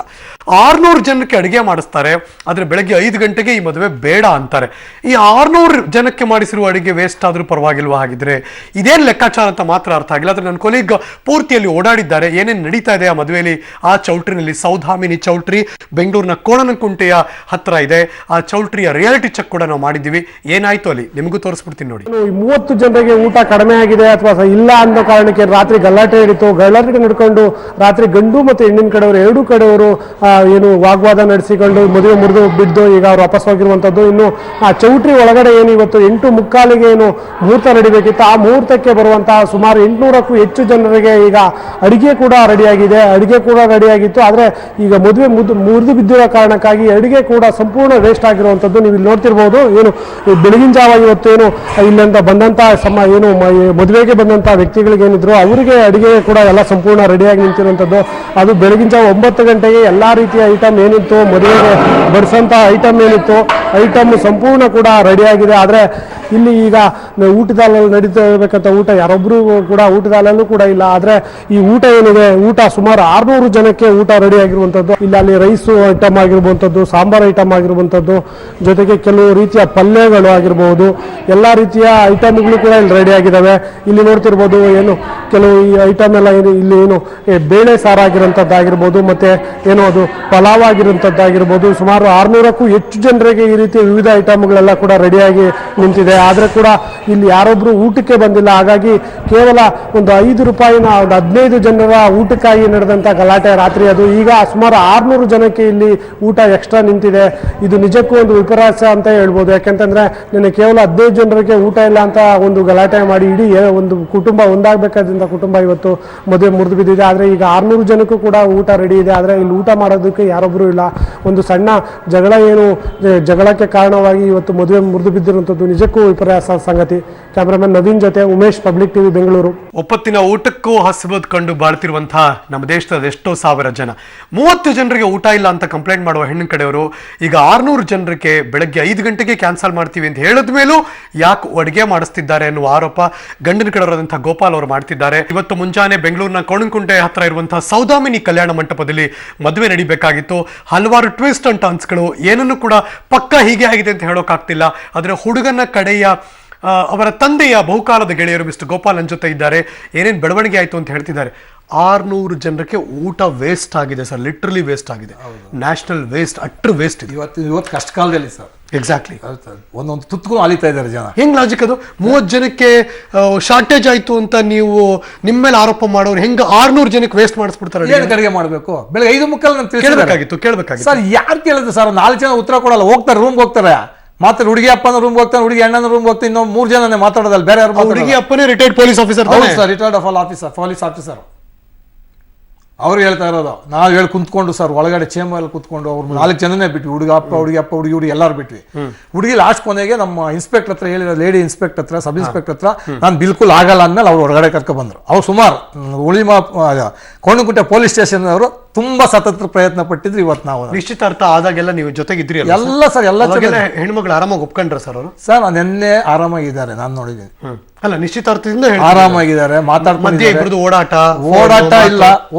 600 ಜನಕ್ಕೆ ಅಡುಗೆ ಮಾಡಿಸ್ತಾರೆ. ಆದ್ರೆ ಬೆಳಗ್ಗೆ 5 ಗಂಟೆಗೆ ಈ ಮದುವೆ ಬೇಡ ಅಂತಾರೆ. ಈ 600 ಜನಕ್ಕೆ ಮಾಡಿಸಿರುವ ಅಡುಗೆ ವೇಸ್ಟ್ ಆದ್ರೂ ಪರವಾಗಿಲ್ವಾ? ಹಾಗಿದ್ರೆ ಇದೇನು ಲೆಕ್ಕಾಚಾರ ಅಂತ ಮಾತ್ರ ಅರ್ಥ ಆಗಿಲ್ಲ. ಆದ್ರೆ ನನ್ನ ಕೊಲೀಗ್ ಪೂರ್ತಿಯಲ್ಲಿ ಓಡಾಡಿದ್ದಾರೆ, ಏನೇನು ನಡೀತಾ ಇದೆ ಆ ಮದುವೆಯಲ್ಲಿ. ಆ ಚೌಲ್ಟ್ರಿನಲ್ಲಿ ಸೌಧಾಮಿನಿ ಚೌಲ್ಟ್ರಿ ಬೆಂಗಳೂರಿನ ಕೋಣನಕುಂಟೆಯ ಹತ್ರ ಇದೆ. ಆ ಚೌಲ್ಟ್ರಿಯ ರಿಯಾಲಿಟಿ ಚೆಕ್ ಕೂಡ ನಾವು ಮಾಡಿದ್ದೀವಿ. ಏನಾಯ್ತು ಅಲ್ಲಿ ನಿಮಗೂ ತೋರಿಸ್ಬಿಡ್ತೀನಿ ನೋಡಿ. 30 ಜನರಿಗೆ ಊಟ ಕಡಿಮೆ ಆಗಿದೆ ಅಥವಾ ಇಲ್ಲ ಅನ್ನೋ ಕಾರಣಕ್ಕೆ ರಾತ್ರಿ ಗಲಾಟೆ ಹಿಡಿತು. ಗಲಾಟೆ ನಡ್ಕೊಂಡು ರಾತ್ರಿ ಗಂಡು ಮತ್ತು ಹೆಣ್ಣಿನ ಕಡೆಯವರು ಎರಡೂ ಕಡೆಯವರು ಏನು ವಾಗ್ವಾದ ನಡೆಸಿಕೊಂಡು ಮದುವೆ ಮುರಿದು ಬಿದ್ದು ಈಗ ಅವ್ರು ವಾಪಸ್ ಹೋಗಿರುವಂಥದ್ದು. ಇನ್ನು ಆ ಚೌಟ್ರಿ ಒಳಗಡೆ ಏನು ಇವತ್ತು 8:45 ಏನು ಮುಹೂರ್ತ ನಡಿಬೇಕಿತ್ತು, ಆ ಮುಹೂರ್ತಕ್ಕೆ ಬರುವಂತಹ ಸುಮಾರು 800ಕ್ಕೂ ಹೆಚ್ಚು ಜನರಿಗೆ ಈಗ ಅಡಿಗೆ ಕೂಡ ರೆಡಿಯಾಗಿತ್ತು. ಆದರೆ ಈಗ ಮದುವೆ ಮುರಿದು ಬಿದ್ದಿರೋ ಕಾರಣಕ್ಕಾಗಿ ಅಡಿಗೆ ಕೂಡ ಸಂಪೂರ್ಣ ವೇಸ್ಟ್ ಆಗಿರುವಂಥದ್ದು ನೀವು ಇಲ್ಲಿ ನೋಡ್ತಿರ್ಬೋದು. ಏನು ಬೆಳಗಿನ ಜಾವ ಇವತ್ತು ಏನು ಇಲ್ಲಿಂದ ಬಂದಂಥ ಏನು ಮದುವೆಗೆ ಬಂದಂಥ ವ್ಯಕ್ತಿಗಳು ಏನಿದ್ರು ಅವರಿಗೆ ಅಡಿಗೆ ಕೂಡ ಎಲ್ಲ ಸಂಪೂರ್ಣ ರೆಡಿಯಾಗಿ ನಿಂತಿರುವಂಥದ್ದು. ಅದು ಬೆಳಗಿನ ಜಾವ 9 ಗಂಟೆಗೆ ಎಲ್ಲ ರೀತಿಯ ಐಟಮ್ ಏನಿತ್ತು, ಮದುವೆಗೆ ಬಡಿಸೋಂಥ ಐಟಮ್ ಏನಿತ್ತು, ಐಟಮ್ ಸಂಪೂರ್ಣ ಕೂಡ ರೆಡಿಯಾಗಿದೆ. ಆದರೆ ಇಲ್ಲಿ ಈಗ ಊಟದ ಹಾಲಲ್ಲಿ ನಡೀತಾ ಇರಬೇಕಂತ ಊಟ ಯಾರೊಬ್ಬರು ಕೂಡ ಊಟದ ಹಾಲಲ್ಲೂ ಕೂಡ ಇಲ್ಲ. ಆದರೆ ಈ ಊಟ ಏನಿದೆ, ಊಟ ಸುಮಾರು 600 ಜನಕ್ಕೆ ಊಟ ರೆಡಿ ಆಗಿರುವಂಥದ್ದು. ಅಲ್ಲಿ ರೈಸು ಐಟಮ್ ಆಗಿರುವಂಥದ್ದು, ಸಾಂಬಾರ್ ಐಟಮ್ ಆಗಿರುವಂಥದ್ದು, ಜೊತೆಗೆ ಕೆಲವು ರೀತಿಯ ಪಲ್ಯಗಳು ಆಗಿರ್ಬೋದು, ಎಲ್ಲ ರೀತಿಯ ಐಟಮ್ಗಳು ಕೂಡ ಇಲ್ಲಿ ರೆಡಿ ಆಗಿದ್ದಾವೆ. ಇಲ್ಲಿ ನೋಡ್ತಿರ್ಬೋದು ಏನು ಕೆಲವು ಈ ಐಟಮ್ ಎಲ್ಲ ಇಲ್ಲಿ ಏನು ಬೇಳೆ ಸಾರಾಗಿರೋಂಥದ್ದಾಗಿರ್ಬೋದು, ಮತ್ತು ಏನೋ ಅದು ಪಲಾವ್ ಆಗಿರೋಂಥದ್ದಾಗಿರ್ಬೋದು. ಸುಮಾರು 600ಕ್ಕೂ ಹೆಚ್ಚು ಜನರಿಗೆ ಈ ರೀತಿ ವಿವಿಧ ಐಟಮ್ಗಳೆಲ್ಲ ಕೂಡ ರೆಡಿಯಾಗಿ ನಿಂತಿದೆ. ಆದರೆ ಕೂಡ ಇಲ್ಲಿ ಯಾರೊಬ್ಬರು ಊಟಕ್ಕೆ ಬಂದಿಲ್ಲ. ಹಾಗಾಗಿ ಕೇವಲ ಒಂದು 5 ರೂಪಾಯಿನ ಒಂದು 15 ಜನರ ಊಟಕ್ಕಾಗಿ ನಡೆದಂಥ ಗಲಾಟೆ ರಾತ್ರಿ ಅದು. ಈಗ ಸುಮಾರು 600 ಜನಕ್ಕೆ ಇಲ್ಲಿ ಊಟ ಎಕ್ಸ್ಟ್ರಾ ನಿಂತಿದೆ. ಇದು ನಿಜಕ್ಕೂ ಒಂದು ವಿಪರ್ಯಾಸ ಅಂತ ಹೇಳ್ಬೋದು. ಯಾಕೆಂತಂದ್ರೆ ನಿನ್ನೆ ಕೇವಲ 15 ಜನರಿಗೆ ಊಟ ಇಲ್ಲ ಅಂತ ಒಂದು ಗಲಾಟೆ ಮಾಡಿ ಇಡೀ ಒಂದು ಕುಟುಂಬ ಒಂದಾಗಬೇಕಾದಂಥ ಕುಟುಂಬ ಇವತ್ತು ಮದುವೆ ಮುರಿದು ಬಿದ್ದಿದೆ. ಆದರೆ ಈಗ 600 ಜನಕ್ಕೂ ಕೂಡ ಊಟ ರೆಡಿ ಇದೆ. ಆದರೆ ಇಲ್ಲಿ ಊಟ ಮಾಡೋದಕ್ಕೆ ಯಾರೊಬ್ಬರು ಇಲ್ಲ. ಒಂದು ಸಣ್ಣ ಜಗಳಕ್ಕೆ ಕಾರಣವಾಗಿ ಇವತ್ತು ಮದುವೆ ಮುರಿದು ಬಿದ್ದಿರುವಂಥದ್ದು ನಿಜಕ್ಕೂ ವಿಪರ್ಯಾಸ ಸಂಗತಿ. ಕ್ಯಾಮರಾಮನ್ ನವೀನ್ ಜೊತೆ ಉಮೇಶ್, ಪಬ್ಲಿಕ್ ಟಿವಿ, ಬೆಂಗಳೂರು. ಒಪ್ಪತ್ತಿನ ಊಟಕ್ಕೂ ಹಸಿಬದ್ ಕಂಡು ಬಾಳ್ತಿರುವಂತಹ ನಮ್ಮ ದೇಶದ ಎಷ್ಟೋ ಸಾವಿರ ಜನ 30 ಜನರಿಗೆ ಊಟ ಇಲ್ಲ ಅಂತ ಕಂಪ್ಲೇಂಟ್ ಮಾಡುವ ಹೆಣ್ಣಿನ ಕಡೆಯವರು ಈಗ 600 ಜನರಿಗೆ ಬೆಳಗ್ಗೆ 5 ಗಂಟೆಗೆ ಕ್ಯಾನ್ಸಲ್ ಮಾಡ್ತೀವಿ ಅಂತ ಹೇಳಿದ ಮೇಲೂ ಯಾಕೆ ಅಡುಗೆ ಮಾಡಿಸ್ತಿದ್ದಾರೆ ಎನ್ನುವ ಆರೋಪ ಗಂಡನ ಕಡೆಯವರಾದಂತಹ ಗೋಪಾಲ್ ಅವರು ಮಾಡ್ತಿದ್ದಾರೆ. ಇವತ್ತು ಮುಂಜಾನೆ ಬೆಂಗಳೂರಿನ ಕೋಣನಕುಂಟೆ ಹತ್ರ ಇರುವಂತಹ ಸೌಧಾಮಿನಿ ಕಲ್ಯಾಣ ಮಂಟಪದಲ್ಲಿ ಮದುವೆ ನಡಿಬೇಕಾಗಿತ್ತು. ಹಲವಾರು ಟ್ವಿಸ್ಟ್ ಅಂಡ್ ಟರ್ನ್ಸ್ಗಳು, ಏನನ್ನು ಕೂಡ ಪಕ್ಕ ಹೀಗೆ ಆಗಿದೆ ಅಂತ ಹೇಳೋಕ್ಕಾಗ್ತಿಲ್ಲ. ಆದರೆ ಹುಡುಗನ ಕಡೆಯ ಅವರ ತಂದೆಯ ಬಹುಕಾಲದ ಗೆಳೆಯರು ಮಿಸ್ಟರ್ ಗೋಪಾಲ್ ನನ್ನ ಜೊತೆ ಇದ್ದಾರೆ. ಏನೇನು ಬೆಳವಣಿಗೆ ಆಯಿತು ಅಂತ ಹೇಳ್ತಿದ್ದಾರೆ. 600 ಜನರಿಗೆ ಊಟ ವೇಸ್ಟ್ ಆಗಿದೆ ಸರ್, ಲಿಟ್ರಲಿ ವೇಸ್ಟ್ ಆಗಿದೆ. ನ್ಯಾಷನಲ್ ವೇಸ್ಟ್, ಅಟ್ರ್ ವೇಸ್ಟ್ ಇದೆ ಇವತ್ತು ಕಷ್ಟ ಕಾಲದಲ್ಲಿ ಸರ್. ಎಕ್ಸಾಕ್ಟ್ಲಿ. ಒಂದೊಂದು ತುತ್ಕೊಂಡು ಅಲಿತಾ ಇದ್ದಾರೆ ಜನ. ಹೆಂಗ್ ಲಾಜಿಕ್ ಅದು? 30 ಜನಕ್ಕೆ ಶಾರ್ಟೇಜ್ ಆಯ್ತು ಅಂತ ನೀವು ನಿಮ್ಮ ಮೇಲೆ ಆರೋಪ ಮಾಡೋರು ಹೆಂಗ 600 ಜನಕ್ಕೆ ವೇಸ್ಟ್ ಮಾಡಿಸ್ಬಿಡ್ತಾರೆ? ಏನು ಅಡುಗೆ ಮಾಡಬೇಕು? ಬೆಳಗ್ಗೆ 5:45 ಕೇಳಬೇಕಾಗಿತ್ತು ಸರ್. ಯಾರು ಕೇಳಿದ್ರು ಸರ್? 4 ಜನ ಉತ್ತರ ಕೊಡಲ್ಲ, ಹೋಗ್ತಾರೆ ರೂಮ್ಗೆ ಹೋಗ್ತಾರೆ. ಮಾತ್ರ ಹುಡುಗಿ ಅಪ್ಪನ ರೂಮ್ಗೆ ಹೋಗ್ತಾನೆ, ಹುಡುಗಿ ಅಣ್ಣನ ರೂಮ್ಗೆ ಹೋಗ್ತಾನೆ, ಇನ್ನೊಂದು 3 ಜನನೇ ಮಾತಾಡೋದಲ್ಲ. ಬೇರೆ ಯಾರು? ಹುಡುಗಿ ಅಪ್ಪನೇ retired police officer. Retired police officer. ಅವ್ರು ಹೇಳ್ತಾ ಇರೋದು. ನಾವು ಹೇಳಿ ಕುಂತ್ಕೊಂಡು ಸರ್ ಒಳಗಡೆ ಚೇಂಬರ್ ಕುತ್ಕೊಂಡು ಅವ್ರು 4 ಜನನೇ ಬಿಟ್ವಿ. ಹುಡುಗಿ ಅಪ್ಪ ಹುಡುಗಿ ಎಲ್ಲರೂ ಬಿಟ್ವಿ. ಹುಡುಗಿ ಲಾಸ್ಟ್ ಕೊನೆಗೆ ನಮ್ಮ ಇನ್ಸ್ಪೆಕ್ಟರ್ ಹತ್ರ ಹೇಳಿರೋ, ಲೇಡಿ ಇನ್ಸ್ಪೆಕ್ಟರ್ ಹತ್ರ, ಸಬ್ ಇನ್ಸ್ಪೆಕ್ಟರ್ ಹತ್ರ ನಾನು ಬಿಲ್ಕುಲ್ ಆಗಲ್ಲ ಅಂದ್ಮೇಲೆ ಅವ್ರು ಹೊರಗಡೆ ಕರ್ಕೊಂಡು ಬಂದ್ರು. ಅವ್ರು ಸುಮಾರು ಕೋಣನಕುಂಟೆ ಪೊಲೀಸ್ ಸ್ಟೇಷನ್ ಅವರು ತುಂಬಾ ಸತತ ಪ್ರಯತ್ನ ಪಟ್ಟಿದ್ರು. ಇವತ್ತು ನಾವು ನಿಶ್ಚಿತಾರ್ಥ ಆದಾಗೆಲ್ಲ ನೀವು ಜೊತೆಗಿದ್ರಿ ಎಲ್ಲ ಸರ್. ಎಲ್ಲ ಹೆಣ್ಮಗಳು ಆರಾಮಾಗಿ ಒಪ್ಕೊಂಡ್ರ ಸರ್ ಅವರು? ಸರ್ ನಿನ್ನೆ ಆರಾಮಾಗಿದ್ದಾರೆ, ನಾನು ನೋಡಿದ್ದೀನಿ. ಅಲ್ಲ, ನಿಶ್ಚಿತಾರ್ಥದಿಂದ ಆರಾಮಾಗಿದ್ದಾರೆ, ಮಾತಾಡ್ಕೊಂಡು.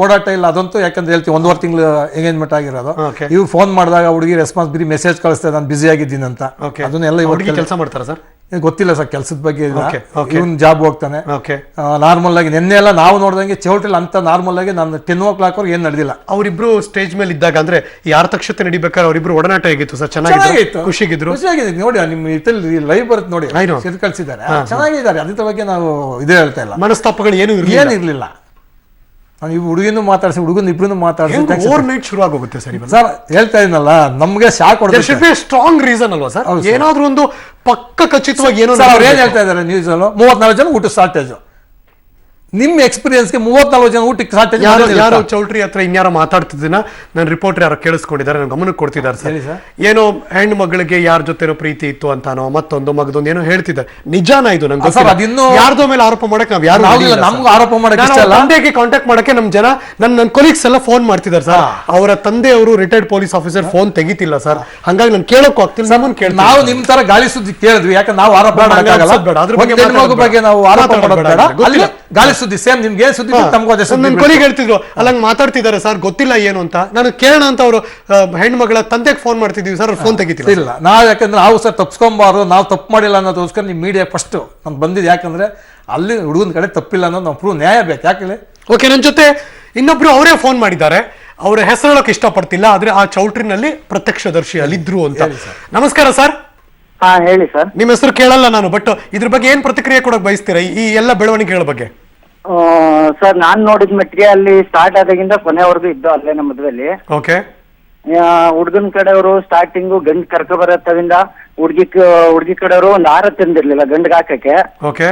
ಓಡಾಟ ಇಲ್ಲ ಅದಂತೂ. ಯಾಕಂದ್ರೆ ಹೇಳ್ತೀವಿ 1.5 ತಿಂಗಳು ಎಂಗೇಜ್ಮೆಂಟ್ ಆಗಿರೋದು. ಇವ್ರು ಫೋನ್ ಮಾಡಿದಾಗ ಹುಡುಗಿ ರೆಸ್ಪಾನ್ಸ್ ಬರೀ ಮೆಸೇಜ್ ಕಳಿಸ್ತೇವೆ, ನಾನು ಬಿಸಿ ಆಗಿದ್ದೀನಿ ಅಂತ. ಅದನ್ನೆಲ್ಲ ಹುಡುಗಿ ಕೆಲಸ ಮಾಡ್ತಾರ ಸರ್? ಗೊತ್ತಿಲ್ಲ ಸರ್ ಕೆಲಸದ ಬಗ್ಗೆ. ಇವನ್ ಜಾಬ್ ಹೋಗ್ತಾನೆ ನಾರ್ಮಲ್ ಆಗಿ. ನಿನ್ನೆ ಎಲ್ಲ ನಾವು ನೋಡ್ದಂಗೆ ಚೌಟ್ರಿಲ್ ಅಂತ ನಾರ್ಮಲ್ ಆಗಿ ನಾನು 10 o'clock ಅವ್ರಿಗೆ ಏನ್ ನಡೆದಿಲ್ಲ. ಅವರಿಬ್ರು ಸ್ಟೇಜ್ ಮೇಲೆ ಇದ್ದಾಗ ಅಂದ್ರೆ ಯಾರ ತಕ್ಷತೆ ನಡಿಬೇಕಾದ್ರೆ ಅವರಿಬ್ರು ಒಡನಾಟ ಹೇಗಿತ್ತು ಸರ್? ಚೆನ್ನಾಗಿತ್ತು, ಖುಷಿಗಿದ್ರು. ನೋಡಿ ನಿಮ್ಮ ಇದ್ರಲ್ಲಿ ಲೈವ್ ಬರುತ್ತೆ ನೋಡಿ, ಕಳ್ಸಿದ್ದಾರೆ, ಚೆನ್ನಾಗಿದ್ದಾರೆ. ಅದ್ರ ಬಗ್ಗೆ ನಾವು ಇದೇ ಹೇಳ್ತಾ ಇಲ್ಲ. ಮನಸ್ತಾಪಗಳು ಏನಿರ್ಲಿಲ್ಲ. ನಾನು ಇವ್ ಹುಡುಗಿನೂ ಮಾತಾಡ್ಸಿ, ಹುಡುಗನ ಇಬ್ರು ಮಾತಾಡ್ಸಿ ಓವರ್ ನೈಟ್ ಶುರು ಆಗೋಗುತ್ತೆ ಸರ್. ಸರ್ ಹೇಳ್ತಾ ಇದನ್ನಲ್ಲ, ನಮ್ಗೆ ಶಾಕ್ ಹೊಡೆದ ಸ್ಟ್ರಾಂಗ್ ರೀಸನ್ ಅಲ್ವಾ ಸರ್? ಏನಾದ್ರೂ ಒಂದು ಪಕ್ಕ ಖಚಿತವಾಗಿ ಏನೋ ಅವ್ರು ಏನ್ ಹೇಳ್ತಾ ಇದಾರೆ ನ್ಯೂಸ್ ಅಲ್ಲೂ 34 ಜನ ಊಟ ಶಾರ್ಟೇಜ್. ನಿಮ್ಮ ಎಕ್ಸ್ಪೀರಿಯನ್ಸ್ಗೆ 34 ಜನ ಊಟಕ್ಕೆ ಸಾಧ್ಯ ಯಾರೋ ಚೌಲ್ಟ್ರಿ ಹತ್ರ ಇನ್ಯಾರೋ ಮಾತಾಡ್ತಿದ್ದೀನ ನನ್ನ ರಿಪೋರ್ಟರ್ ಯಾರೋ ಕೇಳಿಸ್ಕೊಂಡಿದ್ದಾರೆ, ನನ್ನ ಗಮನಕ್ಕೆ ಕೊಡ್ತಿದ್ದಾರೆ ಸರ್. ಏನೋ ಹೆಣ್ಣು ಮಗಳಿಗೆ ಯಾರ ಜೊತೆನೋ ಪ್ರೀತಿ ಇತ್ತು ಅಂತಾನೋ ಮತ್ತೊಂದು ಮಗದೊಂದು ಏನೋ ಹೇಳ್ತಿದ್ದಾರೆ. ನಿಜಾನ ಇದು ನಂಗೆ ಯಾರ್ದೋ ಮೇಲೆ ಆರೋಪ ಮಾಡಕ್ಕೆ ನಾವ್ ಯಾರು ನಮ್ಗೂ ಆರೋಪ ಮಾಡಕ್ಕೆ ತಂದೆಗೆ ಕಾಂಟ್ಯಾಕ್ಟ್ ಮಾಡಕ್ಕೆ ನಮ್ ಜನ ನನ್ನ ಕೊಲೀಗ್ಸ್ ಎಲ್ಲ ಫೋನ್ ಮಾಡ್ತಿದ್ದಾರೆ ಸರ್. ಅವರ ತಂದೆಯವರು ರಿಟೈರ್ಡ್ ಪೊಲೀಸ್ ಆಫೀಸರ್ ಫೋನ್ ತೆಗಿತಿಲ್ಲ ಸರ್. ಹಂಗಾಗಿ ನಾನು ಕೇಳಕ್ಕೂ ಆಗ್ತಿಲ್ಲ. ನಾವು ನಿಮ್ ತರ ಗಾಳಿ ಸುದ್ದಿ ಕೇಳಿದ್ವಿ, ಯಾಕಂದ್ರೆ ನಾವು ಆರೋಪ ಬಗ್ಗೆ ನಾವು ಆರೋಪ ಮಾಡೋದು ಗಾಳಿ ಸುದ್ದಿ ಸೇಮ್ ನಿಮ್ಗೆ ಏನ್ ಸುದ್ದಿ ನನ್ನ ಕೊಲಿಗೆ ಹೇಳ್ತಿದ್ರು ಅಲ್ಲಂಗ್ ಮಾತಾಡ್ತಿದ್ದಾರೆ ಸರ್, ಗೊತ್ತಿಲ್ಲ ಏನು ಅಂತ. ನಾನು ಕೇಳೋಣ ಅಂತ ಅವರು ಹೆಣ್ಮಗಳ ತಂದೆಗೆ ಫೋನ್ ಮಾಡ್ತಿದೀವಿ ಸರ್, ಫೋನ್ ತೆಗಿತಿಲ್ಲ. ಇಲ್ಲ ನಾವು ಯಾಕಂದ್ರೆ ನಾವು ಸರ್ ತಪ್ಸ್ಕೊಂಬಾರ್ದು, ನಾವು ತಪ್ಪು ಮಾಡಿಲ್ಲ ಅನ್ನೋದಕ್ಕೋಸ್ಕರ ನಿಮ್ ಮೀಡಿಯಾ ಫಸ್ಟ್ ನಮ್ಗೆ ಬಂದಿದ್ದು. ಯಾಕಂದ್ರೆ ಅಲ್ಲಿ ಹುಡುಗನ ಕಡೆ ತಪ್ಪಿಲ್ಲ ಅನ್ನೋದು ನಾವು ಪ್ರೂವ್ ನ್ಯಾಯ ಬೇಕು. ಯಾಕೆ ಓಕೆ, ನನ್ನ ಜೊತೆ ಇನ್ನೊಬ್ರು ಅವರೇ ಫೋನ್ ಮಾಡಿದ್ದಾರೆ. ಅವರ ಹೆಸರು ಹೇಳೋಕೆ ಇಷ್ಟಪಡ್ತಿಲ್ಲ, ಆದ್ರೆ ಆ ಚೌಲ್ಟ್ರಿನಲ್ಲಿ ಪ್ರತ್ಯಕ್ಷದರ್ಶಿ ಅಲ್ಲಿದ್ರು ಅಂತ. ನಮಸ್ಕಾರ ಸರ್. ಹಾ ಹೇಳಿ ಸರ್. ನಿಮ್ಮ ಹೆಸರು ಕೇಳಲ್ಲ ನಾನು, ಬಟ್ ಇದ್ರ ಬಗ್ಗೆ ಏನ್ ಪ್ರತಿಕ್ರಿಯೆ ಕೊಡಕ್ ಬಯಸ್ತೀರಾ ಈ ಎಲ್ಲ ಬೆಳವಣಿಗೆಗಳ ಬಗ್ಗೆ? ಸರ್ ನಾನ್ ನೋಡಿದ ಮಟ್ಟಿಗೆ ಅಲ್ಲಿ ಸ್ಟಾರ್ಟ್ ಆದಾಗಿಂದ ಕೊನೆವರೆಗೂ ಇದ್ದು ಅಲ್ಲೇ ನಮ್ಮ ಮದುವೆಲಿ. ಓಕೆ. ಹುಡುಗನ ಕಡೆಯವರು ಸ್ಟಾರ್ಟಿಂಗು ಗಂಡ್ ಕರ್ಕೊ ಬರತ್ತವಿಂದ ಹುಡುಗಿ ಕಡೆಯವರು ಒಂದು ಹಾರ ತಂದಿರ್ಲಿಲ್ಲ ಗಂಡ್ಗೆ ಹಾಕಕ್ಕೆ. ಓಕೆ.